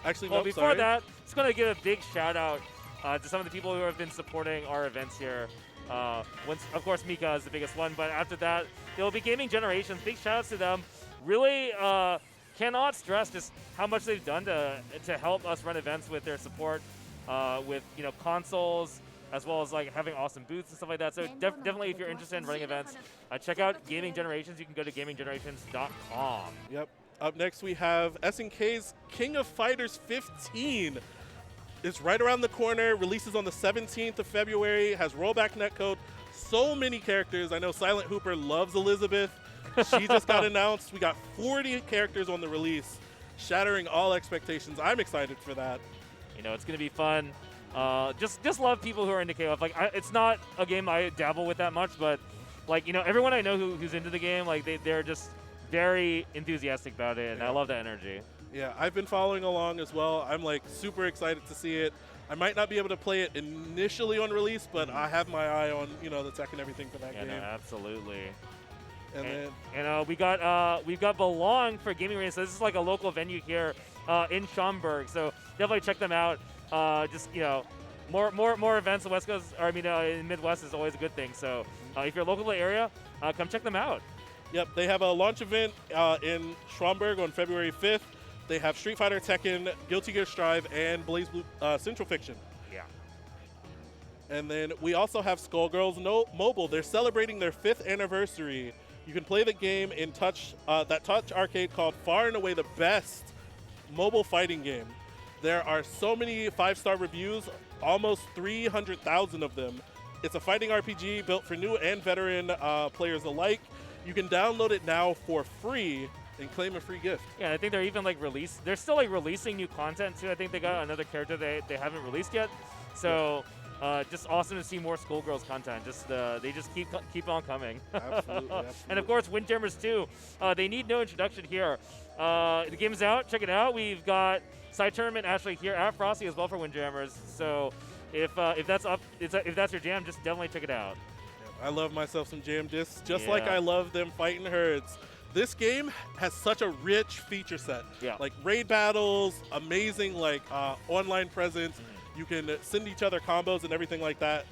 Actually, well, before that, just going to give a big shout out to some of the people who have been supporting our events here. Of course, Mika is the biggest one, but after that, there will be Gaming Generations. Big shout outs to them. Really cannot stress just how much they've done to help us run events with their support, with consoles, as well as like having awesome booths and stuff like that. So definitely, if you're interested in running events, check out Gaming Generations. You can go to gaminggenerations.com. Yep. Up next, we have SNK's King of Fighters 15. It's right around the corner. Releases on the 17th of February. Has rollback netcode. So many characters. I know Silent Hooper loves Elizabeth. She just got announced. We got 40 characters on the release, shattering all expectations. I'm excited for that. It's going to be fun. Just love people who are into KOF. Like, it's not a game I dabble with that much, but like everyone I know who's into the game, like they're just very enthusiastic about it, and I love that energy. Yeah, I've been following along as well. I'm like super excited to see it. I might not be able to play it initially on release, but I have my eye on the tech and everything for that game. No, absolutely. And we've got Belong for Gaming Arena. So this is like a local venue here in Schaumburg. So definitely check them out. More events in West Coast, or in Midwest is always a good thing. So if you're local to the area, come check them out. Yep, they have a launch event in Schaumburg on February 5th. They have Street Fighter, Tekken, Guilty Gear Strive, and BlazBlue Central Fiction. Yeah. And then we also have Skullgirls Mobile. They're celebrating their 5th anniversary. You can play the game in Touch arcade called Far and Away the best mobile fighting game. There are so many 5-star reviews, almost 300,000 of them. It's a fighting RPG built for new and veteran players alike. You can download it now for free and claim a free gift. Yeah, I think they're even like they're still like releasing new content too. I think they got another character they haven't released yet. So just awesome to see more Skullgirls content. Just they just keep on coming. Absolutely, absolutely. And of course, Windjammers too. They need no introduction here. The game is out. Check it out. We've got side tournament actually here at Frosty as well for Windjammers. So if that's your jam, just definitely check it out. I love myself some jam discs, just like I love them fighting herds. This game has such a rich feature set. Yeah. Like raid battles, amazing like online presence. You can send each other combos and everything like that.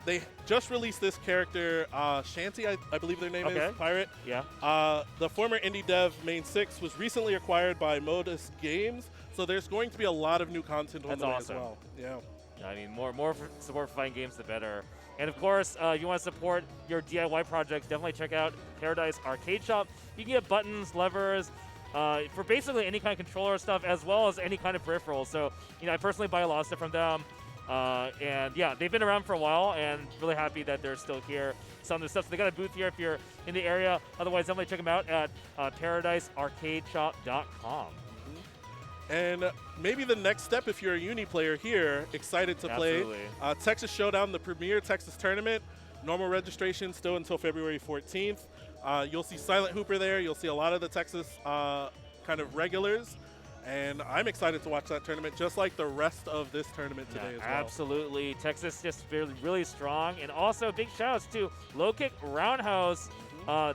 They just released this character, Shanty, I believe their name is, Pirate. Yeah. The former indie dev Main 6 was recently acquired by Modus Games, so there's going to be a lot of new content on the way as well. Yeah. I mean, more support for fighting games, the better. And of course, if you want to support your DIY projects, definitely check out Paradise Arcade Shop. You can get buttons, levers, for basically any kind of controller stuff, as well as any kind of peripherals. So, I personally buy a lot of stuff from them. And yeah, they've been around for a while, and really happy that they're still here selling their stuff. So they got a booth here if you're in the area. Otherwise, definitely check them out at paradisearcadeshop.com. And maybe the next step, if you're a Uni player here, excited to play Texas Showdown, the premier Texas tournament. Normal registration still until February 14th. You'll see Silent Hooper there. You'll see a lot of the Texas kind of regulars. And I'm excited to watch that tournament, just like the rest of this tournament today as well. Absolutely. Texas just really strong. And also big shout-outs to Low Kick Roundhouse.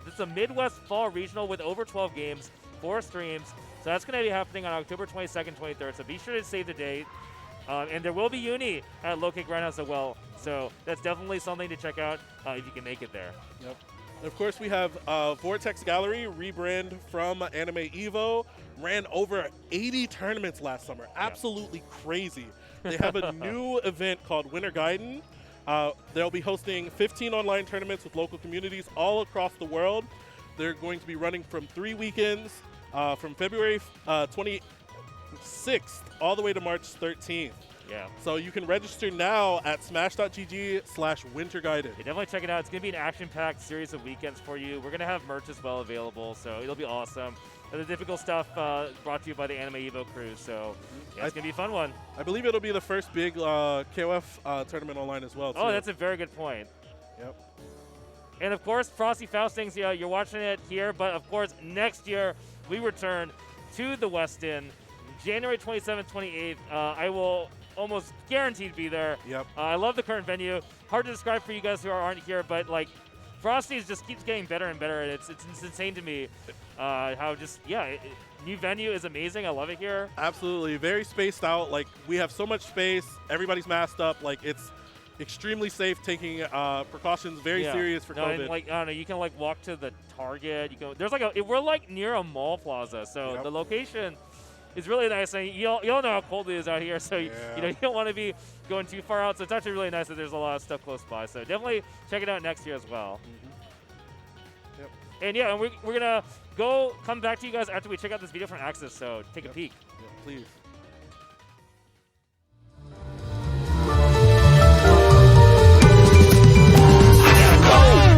This is a Midwest Fall Regional with over 12 games, 4 streams. So that's going to be happening on October 22nd, 23rd. So be sure to save the date. And there will be Uni at Low Kick Roundhouse as well. So that's definitely something to check out if you can make it there. Yep. And of course, we have Vortex Gallery, rebrand from Anime Evo. Ran over 80 tournaments last summer. Absolutely crazy. They have a new event called Winter Gaiden. They'll be hosting 15 online tournaments with local communities all across the world. They're going to be running from 3 weekends. From February 26th all the way to March 13th. Yeah. So you can register now at smash.gg/wintergaiden. Yeah, definitely check it out. It's going to be an action-packed series of weekends for you. We're going to have merch as well available, so it'll be awesome. And the difficult stuff brought to you by the Anime Evo crew, so yeah, it's going to be a fun one. I believe it'll be the first big KOF tournament online as well, too. Oh, that's a very good point. Yep. And of course, Frosty Faustings, you're watching it here, but of course, next year, we return to the West End, January 27th, 28th. I will almost guaranteed be there. Yep. I love the current venue. Hard to describe for you guys who aren't here, but like Frosty's just keeps getting better and better. And it's insane to me how just, new venue is amazing. I love it here. Absolutely. Very spaced out. Like, we have so much space. Everybody's masked up. Like, it's extremely safe, taking precautions very serious for COVID. And like, I don't know, you can like walk to the Target. You can. There's like we're like near a mall plaza, so the location is really nice. And you all know how cold it is out here, so you don't want to be going too far out. So it's actually really nice that there's a lot of stuff close by. So definitely check it out next year as well. Yep. And and we're gonna come back to you guys after we check out this video from Axis. So take a peek. Yeah, please.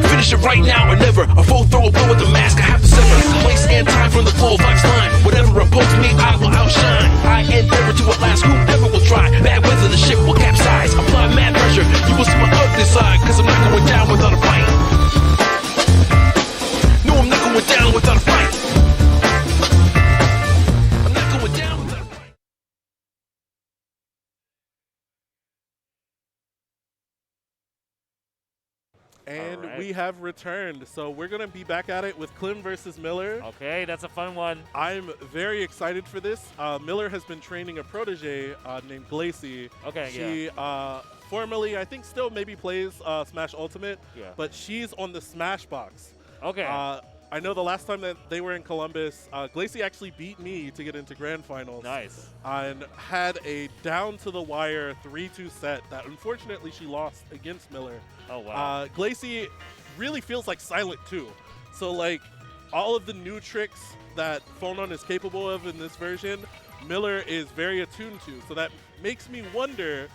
Finish it right now or never. A full throw, a blow with the mask. I have to sever place and time from the full vibes line. Whatever opposed me, I will outshine. I endeavor to outlast whoever will try. Bad weather, the ship will capsize. Apply mad pressure. You will see my ugly side, cause I'm not going down without a fight. No, I'm not going down without a fight. I'm not going down without a fight. And we have returned. So we're going to be back at it with Klim versus Miller. Okay, that's a fun one. I'm very excited for this. Miller has been training a protege named Glacy. Okay, she formerly, I think still maybe plays Smash Ultimate, but she's on the Smash box. Okay. I know the last time that they were in Columbus, Glacy actually beat me to get into Grand Finals. Nice. And had a down-to-the-wire 3-2 set that unfortunately she lost against Miller. Oh, wow. Glacy really feels like Silent too. So, like, all of the new tricks that Phonon is capable of in this version, Miller is very attuned to. So that makes me wonder,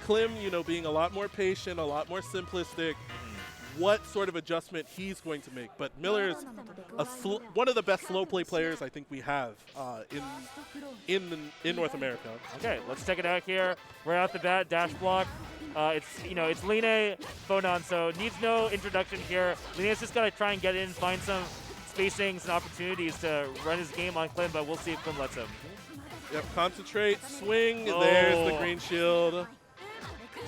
Klim, being a lot more patient, a lot more simplistic, what sort of adjustment he's going to make. But Miller is one of the best slow play players I think we have in North America. Okay, let's check it out here. Right off the bat, dash block. It's Line Phonon, so needs no introduction here. Line's just got to try and get in, find some spacings and opportunities to run his game on Klim, but we'll see if Klim lets him. Yep, concentrate, swing, there's the green shield.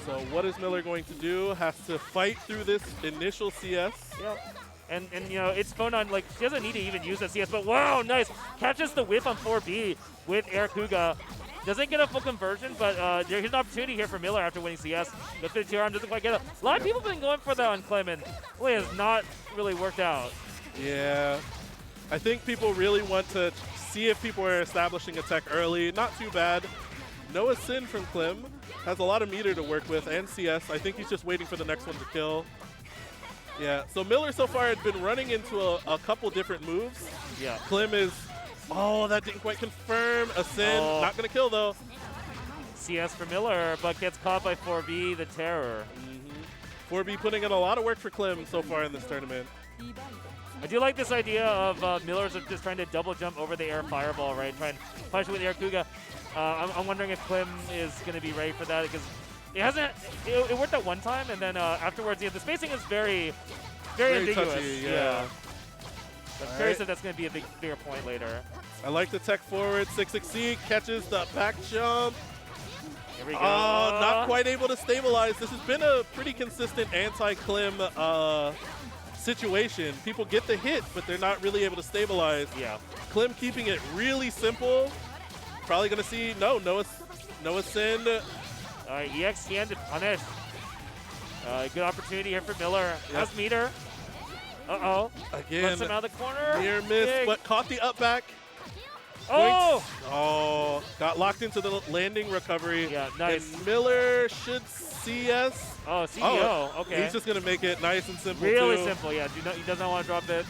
So what is Miller going to do? Has to fight through this initial CS. Yep. And it's Phonon, like, she doesn't need to even use that CS, but wow, nice. Catches the whip on 4B with Air Kuga. Doesn't get a full conversion, but there's an opportunity here for Miller after winning CS. Goes to the tier arm, doesn't quite get it. A lot of people have been going for that on Klim, and really has not really worked out. Yeah. I think people really want to see if people are establishing a tech early. Not too bad. Noah Sin from Klim has a lot of meter to work with and CS. I think he's just waiting for the next one to kill. Yeah, so Miller so far had been running into a couple different moves. Yeah. Klim is, that didn't quite confirm. A Sin, not going to kill though. CS for Miller, but gets caught by 4B, the Terror. 4B putting in a lot of work for Klim so far in this tournament. I do like this idea of Miller's just trying to double jump over the air fireball, right? Try and punch with Air Kuga. I'm wondering if Klim is going to be ready for that because it worked at one time, and then afterwards, the spacing is very ambiguous. Touchy, yeah. I'm curious if that's going to be a bigger point later. I like the tech forward. 6-6-C catches the back jump. Here we go. Not quite able to stabilize. This has been a pretty consistent anti-Klim situation. People get the hit, but they're not really able to stabilize. Yeah. Klim keeping it really simple. Probably going to see, Noah Sin. All right, EX Tien to punish. Good opportunity here for Miller. Has meter. Uh-oh. Again. Lets him out of the corner. Near miss, but caught the up back. Oh! Got locked into the landing recovery. Yeah, nice. And Miller should CS. Oh, CEO. Okay. He's just going to make it nice and simple, Really too. simple, yeah. He does not want to drop it.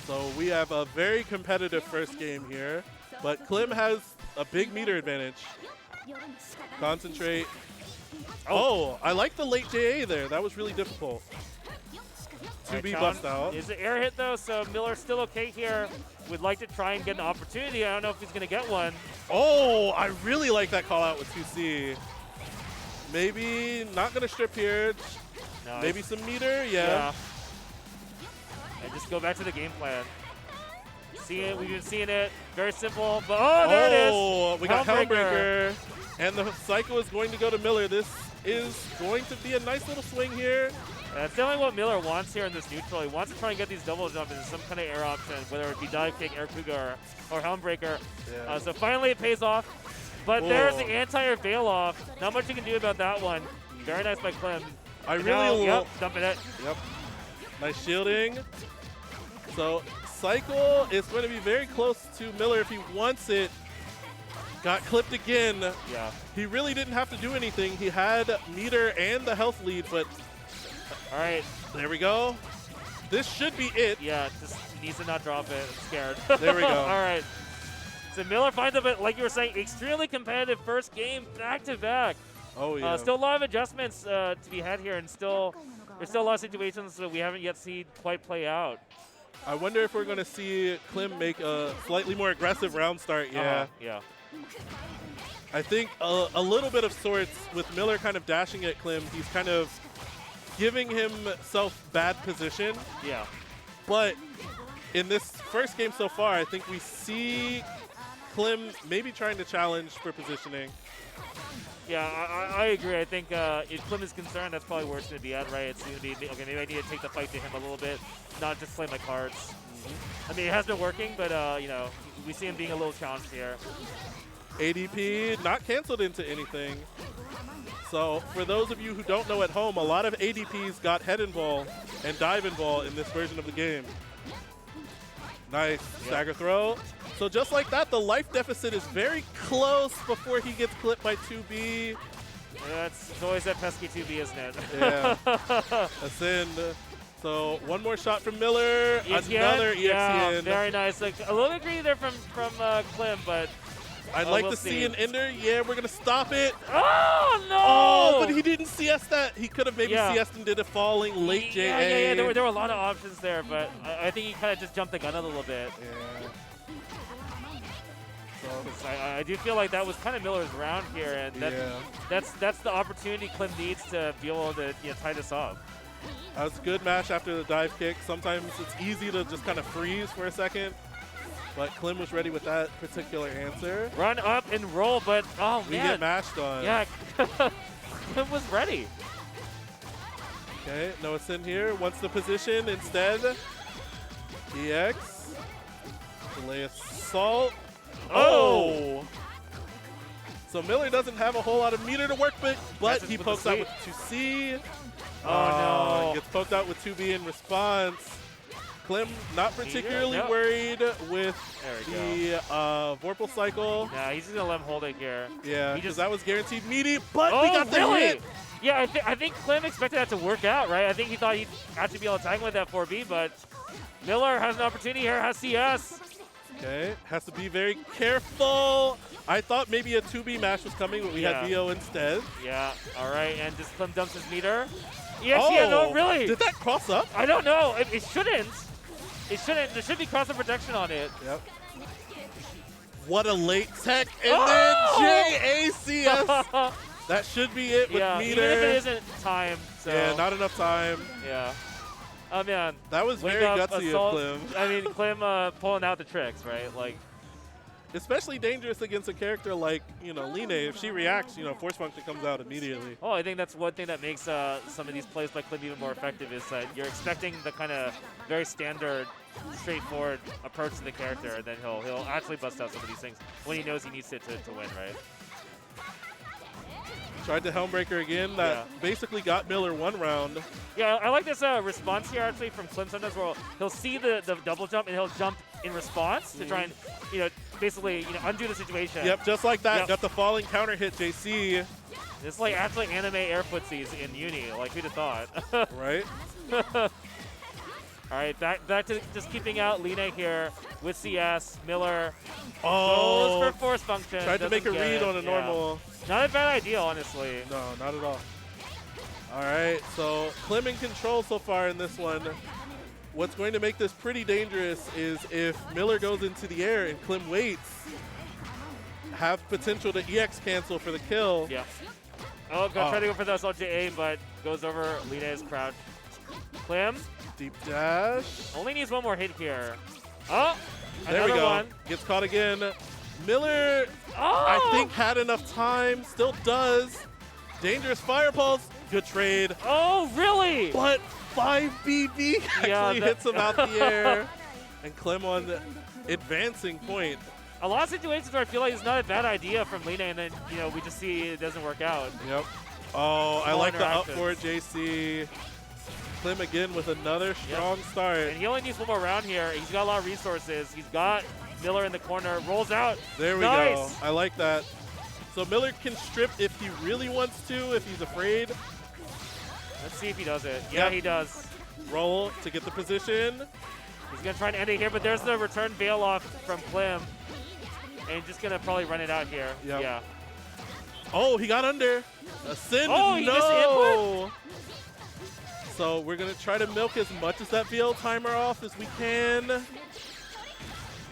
So we have a very competitive first game here, but Klim has a big meter advantage. Concentrate. I like the late JA there. That was really difficult. 2B bust out. Is it air hit, though? So Miller's still okay here. Would like to try and get an opportunity. I don't know if he's going to get one. I really like that call out with 2C. Maybe not going to strip here. No, maybe some meter. Yeah. And just go back to the game plan. We've been seeing it. Very simple. But there it is. We got Helmbreaker. And the Psycho is going to go to Miller. This is going to be a nice little swing here. That's definitely what Miller wants here in this neutral. He wants to try and get these double jumps into some kind of air option, whether it be dive kick, air Kuga, or Helmbreaker. Yeah. So finally it pays off. But there's the anti-air veil off. Not much you can do about that one. Very nice by Klim. Dumping it. Yep. Nice shielding. So Cycle is going to be very close to Miller if he wants it. Got clipped again. Yeah. He really didn't have to do anything. He had meter and the health lead, but all right. There we go. This should be it. Yeah, just needs to not drop it. I'm scared. There we go. All right. So Miller finds it, like you were saying, extremely competitive first game back-to-back. Oh, yeah. Still a lot of adjustments to be had here, and there's still a lot of situations that we haven't yet seen quite play out. I wonder if we're going to see Klim make a slightly more aggressive round start. Yeah. Yeah. I think a little bit of sorts with Miller kind of dashing at Klim. He's kind of giving himself bad position. Yeah. But in this first game so far, I think we see Klim maybe trying to challenge for positioning. Yeah, I agree. I think if Klim is concerned, that's probably where it's going to be at, right? It's going to be, okay, maybe I need to take the fight to him a little bit, not just play my cards. I mean, it has been working, but, we see him being a little challenged here. ADP not canceled into anything. So for those of you who don't know at home, a lot of ADPs got head invul and dive invul in this version of the game. Nice stagger throw. So just like that, the life deficit is very close before he gets clipped by 2B. Yeah, it's always that pesky 2B, isn't it? Yeah. Ascend. So one more shot from Miller. EXN? Another EXN. Yeah, very nice. Like, a little bit greedy there from Klim, but I'd like to see an ender. Yeah, we're going to stop it. Oh, no! Oh, but he didn't CS that. He could have maybe CS'd and did a falling late JA. Yeah. There were a lot of options there, but I think he kind of just jumped the gun a little bit. Yeah. So I do feel like that was kind of Miller's round here, and that's the opportunity Klim needs to be able to tie this up. That was a good match after the dive kick. Sometimes it's easy to just kind of freeze for a second, but Klim was ready with that particular answer. Run up and roll, but oh man. We get mashed on. Yeah, Klim was ready. Okay, Noah Sin here wants the position instead. EX. Delay assault. Oh! So Miller doesn't have a whole lot of meter to work with, but he pokes out with 2C. Oh, no. Gets poked out with 2B in response. Klim not particularly worried with the Vorpal cycle. Yeah, he's going to let him hold it here. Yeah, because that was guaranteed meaty, but we got the hit. Yeah, I think Klim expected that to work out, right? I think he thought he'd actually be able to tag with that 4B, but Miller has an opportunity here, has CS. Okay, has to be very careful. I thought maybe a 2B match was coming, but we had VO instead. Yeah, all right, and just Klim dumps his meter. No, really? Did that cross up? I don't know. It shouldn't. It shouldn't. There should be cross-up protection on it. Yep. What a late tech, and then JACS. That should be it with meter. Even if it isn't time. So. Yeah, not enough time. Yeah. Oh, man. That was very gutsy of Klim. I mean, Klim pulling out the tricks, right? Like, especially dangerous against a character like, Line. If she reacts, force function comes out immediately. Oh, I think that's one thing that makes some of these plays by Klim even more effective is that you're expecting the kind of very standard, straightforward approach to the character, and then he'll actually bust out some of these things when he knows he needs it to win, right? Tried the Helmbreaker again. That basically got Miller one round. Yeah, I like this response here actually from Klim sometimes where he'll see the double jump and he'll jump in response to try and, basically, undo the situation. Yep, just like that. Yep. Got the falling counter hit, JC. It's like actually anime air footsies in uni. Like, who'd have thought? Right. All right, back to just keeping out Line here with CS. Miller goes for force function. Tried to make a read on a normal. Not a bad idea, honestly. No, not at all. All right, so Klim in control so far in this one. What's going to make this pretty dangerous is if Miller goes into the air and Klim waits, have potential to EX cancel for the kill. Yeah. Oh, try to go for the SLJA, but goes over Line's crouch. Klim. Deep dash. Only needs one more hit here. Oh, there we go. One. Gets caught again. Miller, I think, had enough time. Still does. Dangerous fire pulse. Good trade. Oh, really? But 5BB actually hits him out the air. And Klim on the advancing point. A lot of situations where I feel like it's not a bad idea from Line, and then, we just see it doesn't work out. Yep. Oh, I like the up for JC. Klim again with another strong start. And he only needs one more round here. He's got a lot of resources. He's got Miller in the corner. Rolls out. There we go. I like that. So Miller can strip if he really wants to, if he's afraid. Let's see if he does it. Yeah, he does. Roll to get the position. He's going to try and end it here, but there's the return bail off from Klim. And he's just going to probably run it out here. Yep. Yeah. Oh, he got under. Ascend. Oh, he missed input? So we're going to try to milk as much as that VL timer off as we can.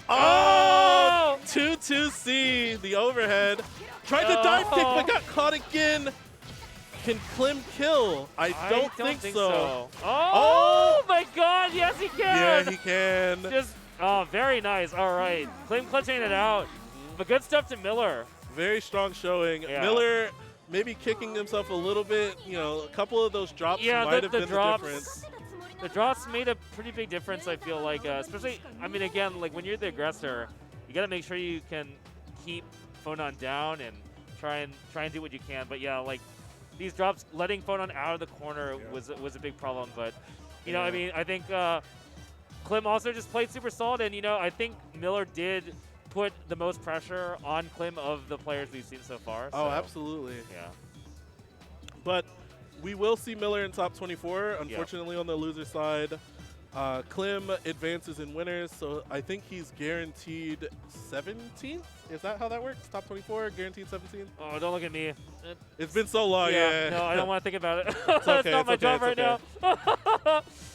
Oh! 2-2-C, the overhead. Tried to dive kick, but got caught again. Can Klim kill? I don't think so. Oh my god, yes he can! Yeah, he can. Just, very nice. All right. Klim clutching it out. But good stuff to Miller. Very strong showing. Yeah. Miller maybe kicking himself a little bit. A couple of those drops might have been the difference. The drops made a pretty big difference, I feel like. Especially, I mean, again, like when you're the aggressor, you got to make sure you can keep Phonon down and try and do what you can. But yeah, like these drops, letting Phonon out of the corner was a big problem. But I mean, I think Klim also just played super solid, and I think Miller did put the most pressure on Klim of the players we've seen so far. Oh, absolutely. Yeah. But we will see Miller in top 24, unfortunately on the loser side. Klim advances in winners, so I think he's guaranteed 17th. Is that how that works? Top 24, guaranteed 17th? Oh, don't look at me. It's been so long, yeah. No, I don't want to think about it. It's okay, It's not my job right now.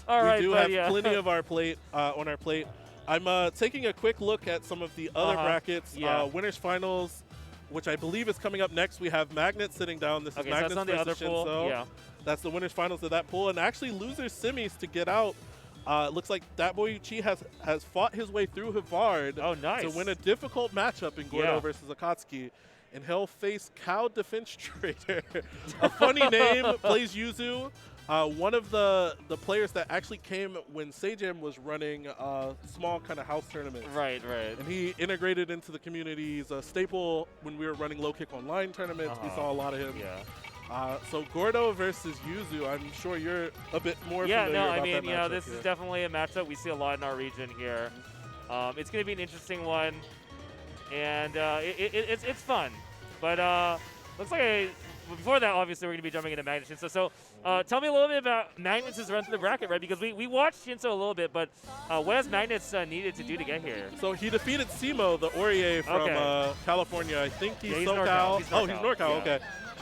All right, we do but have plenty of our plate on our plate. I'm taking a quick look at some of the other brackets. Winners finals, which I believe is coming up next. We have Magnus sitting down. This is Magnus so that's on the other versus pool. Shinto. Yeah. That's the winners finals of that pool, and actually losers semis to get out. It looks like that boy Uchiha has fought his way through Havard to win a difficult matchup in Gordo versus Akatsuki. And he'll face Cow Defense Trader. A funny name, plays Yuzu. One of the players that actually came when Sejam was running a small kind of house tournament. Right. And he integrated into the community. He's a staple when we were running low kick online tournaments. We saw a lot of him. Yeah. So Gordo versus Yuzu, I'm sure you're a bit more familiar about that matchup. This is definitely a matchup we see a lot in our region here. It's going to be an interesting one, and it's fun. But looks like before that, obviously, we're going to be jumping into Magnus Shinto. So tell me a little bit about Magnus' run through the bracket, right? Because we watched Shinto a little bit, but what has Magnus needed to do to get here? So he defeated Simo, the Aurier from California. I think he's SoCal. He's NorCal, okay.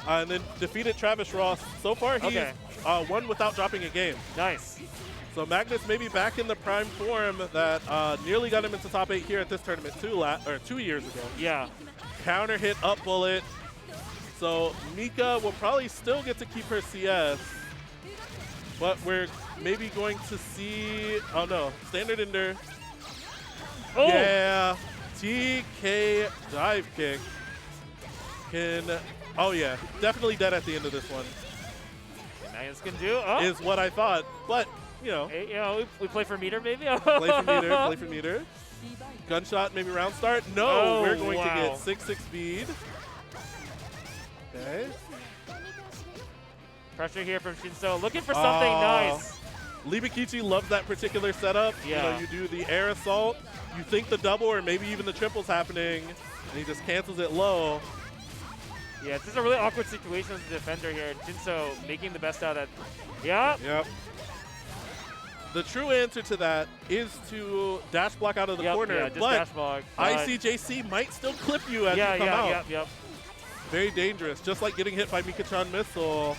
And then defeated Travis Ross. So far, he's won without dropping a game. Nice. So Magnus may be back in the prime form that nearly got him into top 8 here at this tournament 2 years ago. Yeah. Counter hit up bullet. So Mika will probably still get to keep her CS. But we're maybe going to see, oh no, standard ender. Oh. Yeah, TK dive kick. Oh yeah, definitely dead at the end of this one. Magnus can do. Is what I thought, but you know. Hey, we play for meter maybe? Play for meter. Gunshot, maybe round start. No, we're going to get 6-6 speed. Okay. Pressure here from Shinto, looking for something nice. Libikichi loves that particular setup. Yeah. You do the air assault, you think the double or maybe even the triple's happening, and he just cancels it low. Yeah, this is a really awkward situation as a defender here, and Shinto making the best out of it. Yeah. Yep. The true answer to that is to dash block out of the corner, yeah, just but dash block, ICJC might still clip you as you come out. Yep. Very dangerous, just like getting hit by Mika-chan missile.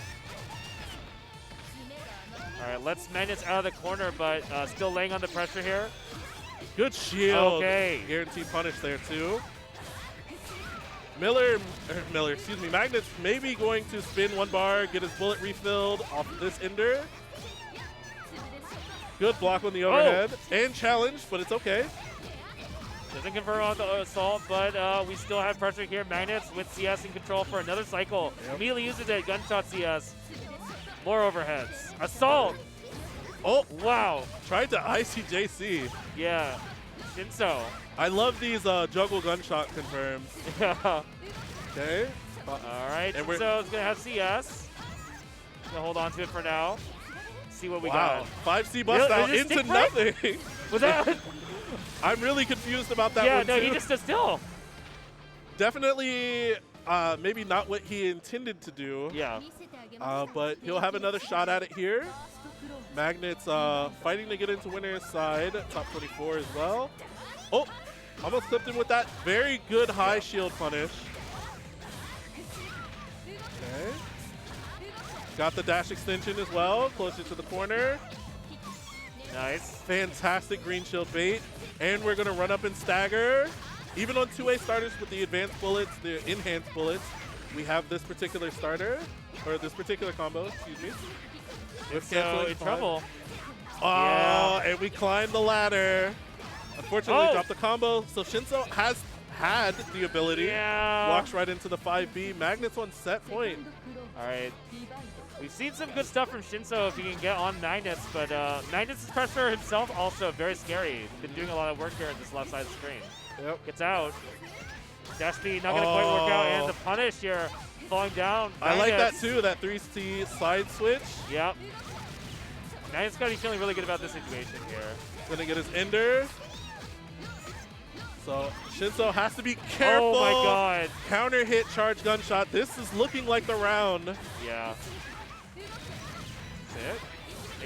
All right, let's Magnus out of the corner, but still laying on the pressure here. Good shield. Okay. Guaranteed punish there too. Magnus may be going to spin one bar, get his bullet refilled off of this ender. Good block on the overhead and challenge, but it's okay. Doesn't convert on the assault, but we still have pressure here. Magnus with CS in control for another cycle. Immediately uses it. Gunshot CS. More overheads. Assault. Oh, wow. Tried to ICJC. Yeah. Shinto. I love these juggle gunshot confirms. Yeah. Okay. All right. Shinto's going to have CS. Going to hold on to it for now. See what we got. 5C bust out into nothing. Was that? I'm really confused about that one, he just stood still. Definitely maybe not what he intended to do. Yeah. But he'll have another shot at it here. Magnus fighting to get into winner's side. Top 24 as well. Oh, almost clipped him with that very good high shield punish. Okay. Got the dash extension as well, closer to the corner. Nice. Fantastic green shield bait. And we're going to run up and stagger. Even on 2A starters with the advanced bullets, the enhanced bullets, we have this particular starter, or this particular combo, excuse me. With in trouble. Oh, and we climb the ladder. Unfortunately, dropped the combo. So Shinto has had the ability. Walks right into the 5B. Magnus on set point. All right. We've seen some good stuff from Shinto if he can get on Magnus, but Magnus' pressure himself also very scary. Been doing a lot of work here on this left side of the screen. Yep. Gets out. Dash speed not going to quite work out, and the punish here falling down. I like that too, that 3C side switch. Yep. Magnus got to be feeling really good about this situation here. Gonna get his ender. So Shinto has to be careful. Oh my god. Counter hit, charge gunshot. This is looking like the round. Yeah. That's it.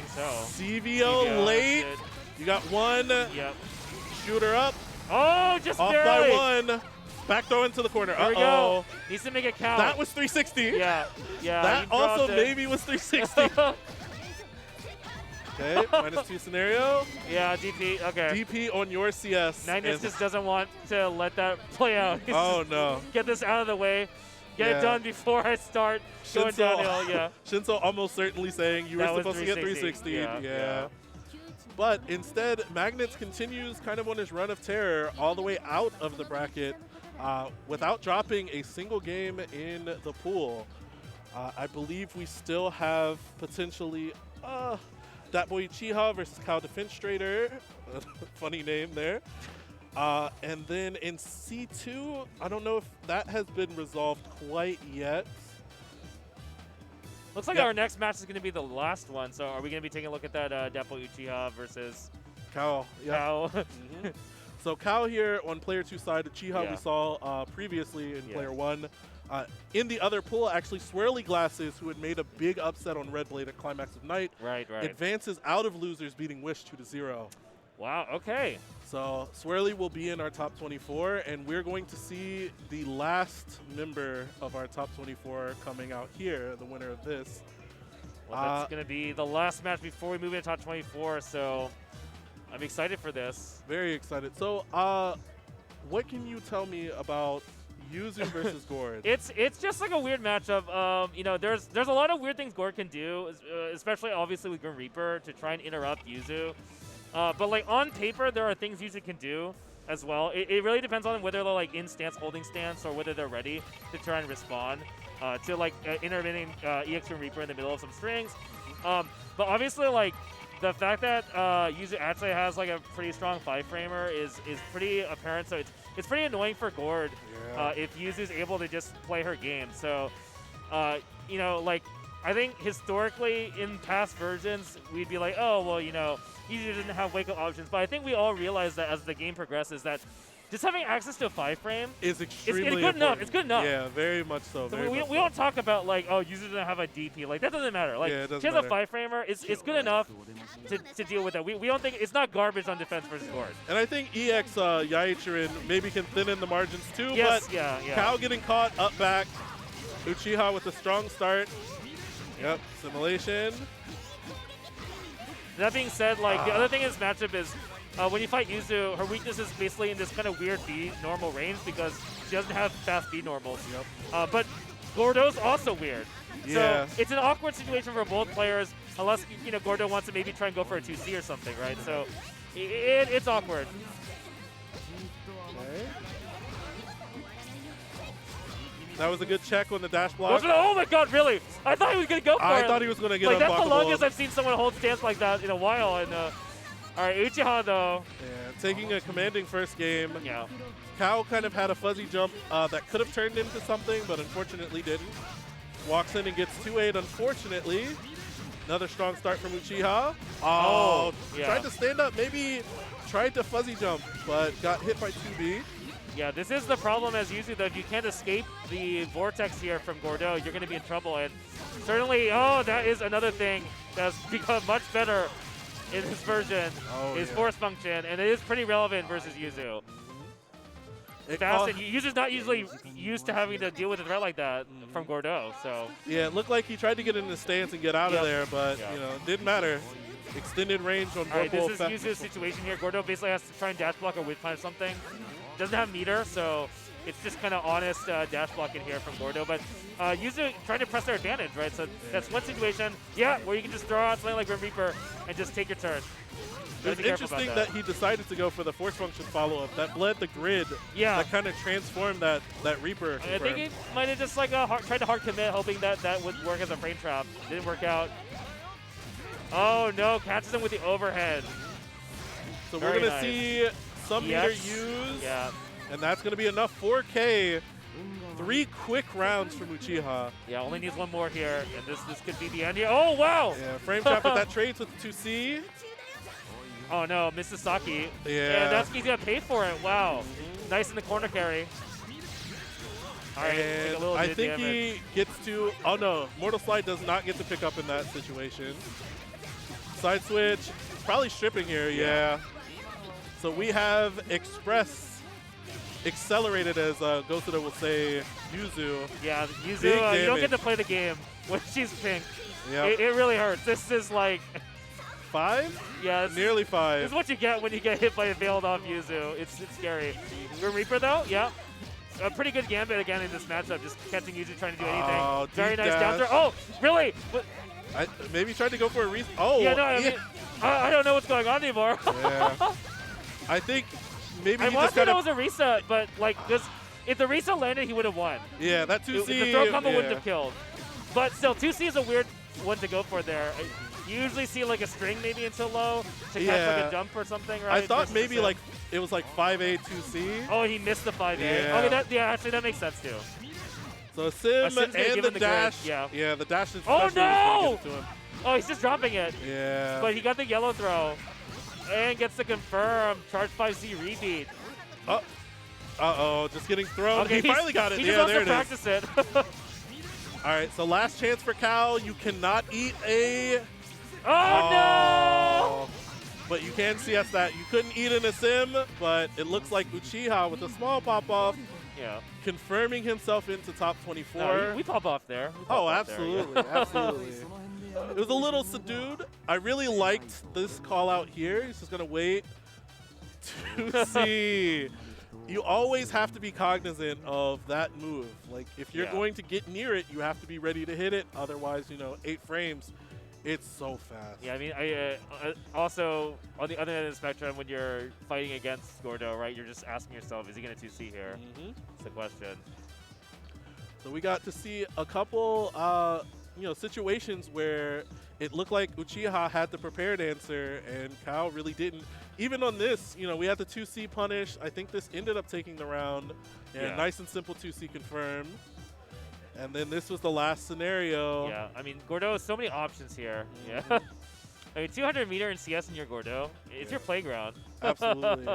think so. CVO late. You got one. Yep. Shooter up. Oh, just off barely. by one. Back throw into the corner. There we go. Needs to make it count. That was 360. Yeah. That also maybe was 360. Okay, -2 scenario. Yeah, DP. Okay. DP on your CS. Magnus just doesn't want to let that play out. Oh no. Get this out of the way. Get it done before I start going downhill. Yeah. Shinto almost certainly saying you were supposed to get 360. Yeah. But instead, Magnus continues kind of on his run of terror all the way out of the bracket without dropping a single game in the pool. I believe we still have potentially that boy Uchiha versus Kao Defenstrator. Funny name there. And then in C2, I don't know if that has been resolved quite yet. Looks like our next match is going to be the last one. So are we going to be taking a look at that Depo Uchiha versus Kao? Kao. So Kao here on player 2 side, Uchiha we saw previously in player 1. In the other pool, actually, Swirly Glasses, who had made a big upset on Red Blade at Climax of Night, advances out of losers, beating Wish 2-0. Wow, okay. So Swirly will be in our top 24, and we're going to see the last member of our top 24 coming out here, the winner of this. Well, that's going to be the last match before we move into top 24, so I'm excited for this. Very excited. So what can you tell me about Yuzu versus Gord? It's just like a weird matchup. You know, there's a lot of weird things Gord can do, especially obviously with Grim Reaper to try and interrupt Yuzu. But like on paper, there are things Yuzu can do as well. It really depends on whether they're like in stance, holding stance, or whether they're ready to try and respond to like intermitting EX Grim Reaper in the middle of some strings. But obviously, like the fact that Yuzu actually has like a pretty strong 5-framer is pretty apparent. So it's pretty annoying for Gord if Yuzu's able to just play her game. So you know, like I think historically in past versions we'd be like, oh well, you know, Yuzu doesn't have wake-up options. But I think we all realize that as the game progresses that just having access to a 5-frame is extremely it's good enough. It's good enough. Yeah, very much so. So we don't talk about like, oh, Yuzu doesn't have a DP. Like that doesn't matter. Like she has a 5-framer. It's good enough to deal with that. We don't think it's not garbage on defense versus Gord. And I think EX Yaichirin maybe can thin in the margins too. Yes, but yeah. Kao getting caught up back. Uchiha with a strong start. Yep, simulation. That being said, like the other thing in this matchup is when you fight Yuzu, her weakness is basically in this kind of weird B normal range because she doesn't have fast B normals. Yep. But Gordo's also weird. Yeah. So it's an awkward situation for both players unless, you know, Gordo wants to maybe try and go for a 2C or something, right? So it's awkward. Okay. That was a good check on the dash block. Oh my god, really? I thought he was going to go for it. I thought he was going to get like, unblockable. That's the longest I've seen someone hold stance like that in a while. And all right, Uchiha though. Yeah, taking a commanding first game. Yeah. Kao kind of had a fuzzy jump that could have turned into something, but unfortunately didn't. Walks in and gets 2-8, unfortunately. Another strong start from Uchiha. Oh, tried to stand up, maybe tried to fuzzy jump, but got hit by 2B. Yeah, this is the problem as Yuzu, though. If you can't escape the vortex here from Gordo, you're going to be in trouble. And certainly, that is another thing that's become much better in this version is force function, and it is pretty relevant versus Yuzu. Fast, and Yuzu's not usually used to having to deal with a threat like that from Gordo. So yeah, it looked like he tried to get in the stance and get out of there, but you know, it didn't matter. Extended range on both. This is Yuzu's situation here. Gordo basically has to try and dash block or whip punch something. Doesn't have meter, so it's just kind of honest dash blocking here from Gordo. But Yuzu trying to press their advantage, right? So that's one situation, where you can just throw out something like Grim Reaper and just take your turn. It's interesting that he decided to go for the force function follow-up. That bled the grid. That kind of transformed that Reaper. I think he might have just like tried to hard commit, hoping that would work as a frame trap. Didn't work out. Oh no, catches him with the overhead. So we're going to see some meter used. Yeah. And that's going to be enough 4K. 3 quick rounds from Uchiha. Yeah, only needs one more here. And this could be the end here. Oh, wow. Yeah, frame trap with that trades with 2C. Oh no, Misasaki. Yeah. And he's going to pay for it. Wow. Nice in the corner carry. All right, and take a little I think damage. he gets to, oh no, Mortal Slide does not get to pick up in that situation. Side switch. Probably stripping here, yeah. So we have Express accelerated, as Gosuda will say, Yuzu. Yeah, Yuzu, you don't get to play the game when she's pink. Yep. It really hurts. This is like... 5? Yeah, nearly 5. This is what you get when you get hit by a veiled off Yuzu. It's scary. Grim Reaper though, yeah. A pretty good gambit again in this matchup, just catching Yuzu trying to do anything. Oh, very nice dash. down throw. Oh, really? What? Maybe tried to go for a reset. Oh, yeah, no, I mean, I don't know what's going on anymore. Yeah. I think maybe I he want just to kind know it of... was a reset, but like this, if the reset landed, he would have won. Yeah, that 2C... The throw combo wouldn't have killed. But still, 2C is a weird one to go for there. You usually see like a string maybe into low to catch like a jump or something, right? I thought maybe like it was like 5A, 2C. Oh, he missed the 5A. Yeah. Okay, actually that makes sense too. So Sim and the dash. Yeah, the dash is oh no! To him. Oh, he's just dropping it. Yeah. But he got the yellow throw and gets the confirm charge 5C rebeat. Uh-oh, just getting thrown. Okay, he finally got it. He yeah, just there wants it to is. practice it. All right, so last chance for Cal. You cannot eat a... Oh, no! But you can CS that. You couldn't eat in a sim, but it looks like Uchiha with a small pop-off. Yeah. Confirming himself into top 24. No, we pop off there. Absolutely, there, yeah. absolutely. It was a little subdued. I really liked this call out here. He's just going to wait to see. You always have to be cognizant of that move. Like, if you're going to get near it, you have to be ready to hit it. Otherwise, 8 frames. It's so fast. Yeah, I mean, also, on the other end of the spectrum, when you're fighting against Gordo, right, you're just asking yourself, is he going to 2C here? That's the question. So we got to see a couple, situations where it looked like Uchiha had the prepared answer and Kao really didn't. Even on this, we had the 2C punish. I think this ended up taking the round. And nice and simple 2C confirmed. And then this was the last scenario. Yeah, I mean, Gordo has so many options here. Yeah. I mean, 200 meter in CS in your Gordo. It's your playground. Absolutely.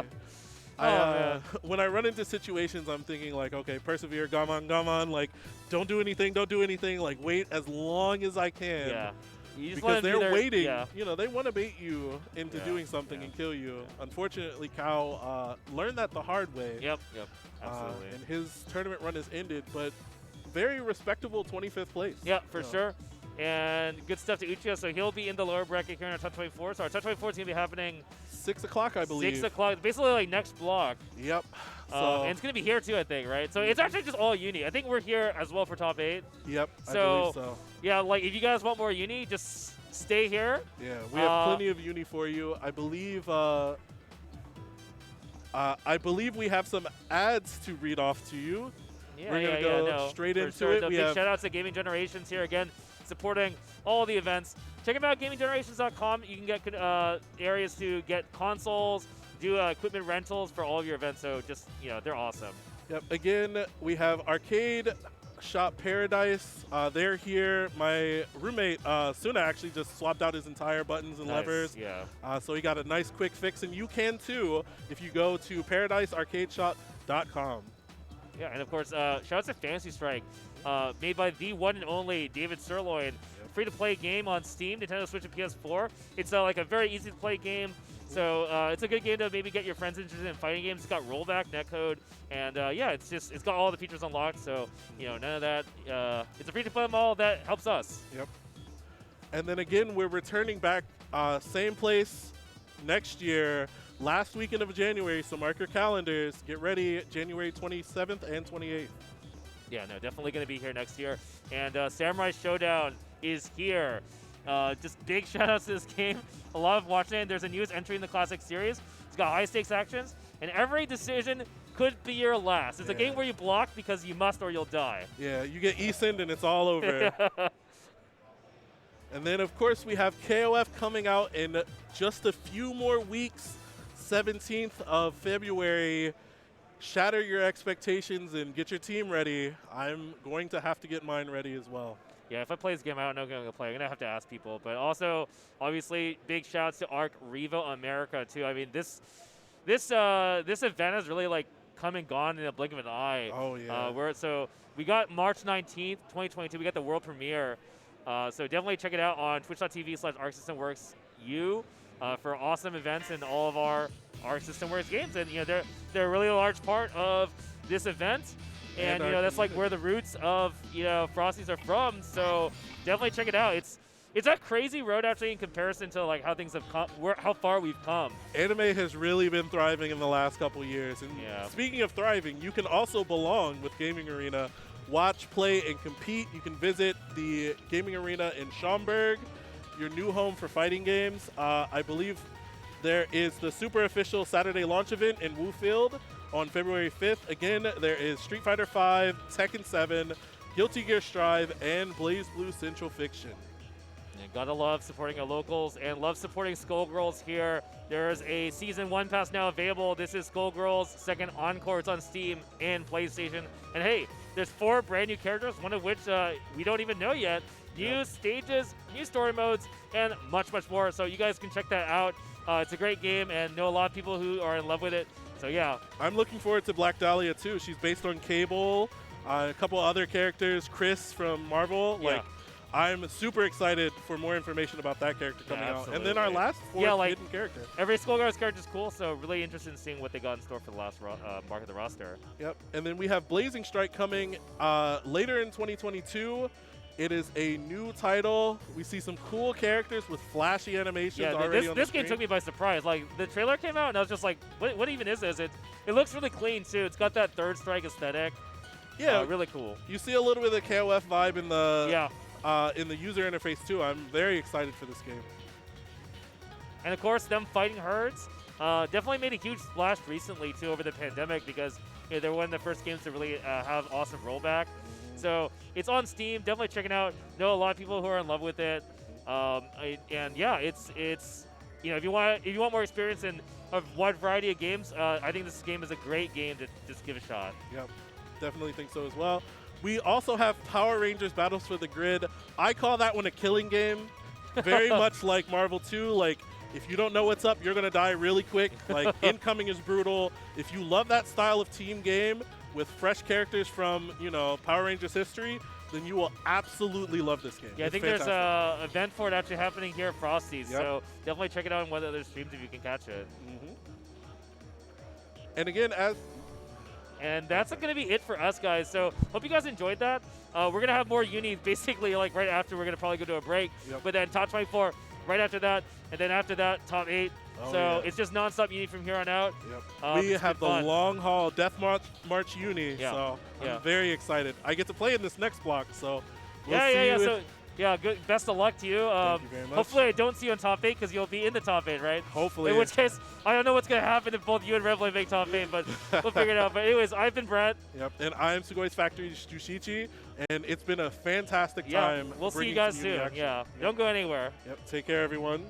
When I run into situations, I'm thinking like, okay, persevere, gaman, like, don't do anything, like, wait as long as I can. Yeah. Because they're waiting. Yeah. They want to bait you into doing something and kill you. Unfortunately, Kao learned that the hard way. Yep, absolutely. And his tournament run has ended, but very respectable 25th place. Yeah, for sure. And good stuff to Uchiha. So he'll be in the lower bracket here in our Top 24. So our Top 24 is going to be happening 6 o'clock, I believe. 6 o'clock. Basically like next block. Yep. And it's going to be here too, I think, right? So it's actually just all uni. I think we're here as well for Top 8. Yep, so, I believe so. Yeah, like if you guys want more uni, just stay here. Yeah, we have plenty of uni for you. I believe we have some ads to read off to you. Yeah, we're going to go straight into it. Big shout out to Gaming Generations here again, supporting all the events. Check them out, gaminggenerations.com. You can get areas to get consoles, do equipment rentals for all of your events. So just, they're awesome. Yep. Again, we have Arcade Shop Paradise. They're here. My roommate, Suna, actually just swapped out his entire buttons and levers. Yeah. So he got a nice quick fix, and you can too if you go to paradisearcadeshop.com. Yeah, and of course, shout out to Fantasy Strike, made by the one and only David Sirloin. Free-to-play game on Steam, Nintendo Switch, and PS4. It's like a very easy-to-play game, so it's a good game to maybe get your friends interested in fighting games. It's got rollback, netcode, and it's got all the features unlocked. So none of that. It's a free-to-play mall that helps us. Yep. And then again, we're returning back, same place next year. Last weekend of January, so mark your calendars. Get ready, January 27th and 28th. Yeah, no, definitely going to be here next year. And Samurai Showdown is here. Just big shout-outs to this game. A lot of watching it. There's a newest entry in the Classic Series. It's got high-stakes actions, and every decision could be your last. It's a game where you block because you must or you'll die. Yeah, you get eSend and it's all over. And then, of course, we have KOF coming out in just a few more weeks. 17th of February. Shatter your expectations and get your team ready. I'm going to have to get mine ready as well. Yeah, if I play this game, I don't know what I'm going to play. I'm going to have to ask people. But also, obviously, big shouts to Arc Revo America, too. I mean, this event has really, like, come and gone in a blink of an eye. Oh, yeah. So we got March 19th, 2022. We got the world premiere. So definitely check it out on twitch.tv/ArcSystemWorks you for awesome events in all of our System Wars games. And, they're a really large part of this event. And, that's like where the roots of, Frosties are from. So definitely check it out. It's a crazy road actually in comparison to like how things have come, how far we've come. Anime has really been thriving in the last couple years. And speaking of thriving, you can also belong with Gaming Arena. Watch, play, and compete. You can visit the Gaming Arena in Schaumburg, your new home for fighting games. I believe there is the super official Saturday launch event in Wu Field on February 5th. Again, there is Street Fighter V, Tekken 7, Guilty Gear Strive, and Blaze Blue Central Fiction. And gotta love supporting our locals and love supporting Skullgirls here. There's a Season 1 pass now available. This is Skullgirls' second encore. It's on Steam and PlayStation. And hey, there's 4 brand new characters, one of which we don't even know yet. New stages, new story modes, and much, much more. So you guys can check that out. It's a great game and know a lot of people who are in love with it. So yeah. I'm looking forward to Black Dahlia too. She's based on Cable, a couple other characters, Chris from Marvel. Yeah. I'm super excited for more information about that character coming out. And then our last 4th hidden character. Every Skullgirls character is cool, so really interested in seeing what they got in store for the last mark of the roster. Yep. And then we have Blazing Strike coming later in 2022. It is a new title. We see some cool characters with flashy animations already on the this game took me by surprise. Like, the trailer came out, and I was just like, what even is this? It looks really clean, too. It's got that Third Strike aesthetic. Yeah. Really cool. You see a little bit of the KOF vibe in the in the user interface, too. I'm very excited for this game. And, of course, them fighting herds definitely made a huge splash recently, too, over the pandemic because they're one of the first games to really have awesome rollback. So it's on Steam. Definitely check it out. Know a lot of people who are in love with it. And yeah, it's if you want more experience in a wide variety of games, I think this game is a great game to just give a shot. Yep, definitely think so as well. We also have Power Rangers Battles for the Grid. I call that one a killing game. Very much like Marvel 2. Like, if you don't know what's up, you're going to die really quick. Like, incoming is brutal. If you love that style of team game with fresh characters from, Power Rangers history, then you will absolutely love this game. Yeah, I think there's an event for it actually happening here at Frosty's. Yep. So definitely check it out on one of the other streams if you can catch it. And again, And that's going to be it for us, guys. So hope you guys enjoyed that. We're going to have more unis basically like right after. We're going to probably go to a break. Yep. But then top 24 right after that. And then after that, top 8. It's just nonstop uni from here on out. Yep. We have the long haul Death March uni. Yeah. So I'm very excited. I get to play in this next block. So we'll see you good. Best of luck to you. Thank you very much. Hopefully I don't see you in top 8 because you'll be in the top 8, right? Hopefully. In which case, I don't know what's going to happen if both you and Revlin make top 8, but we'll figure it out. But anyways, I've been Brett. Yep. And I'm Sugoi's Factory Jushichi. And it's been a fantastic time. We'll see you guys soon. Don't go anywhere. Yep. Take care, everyone.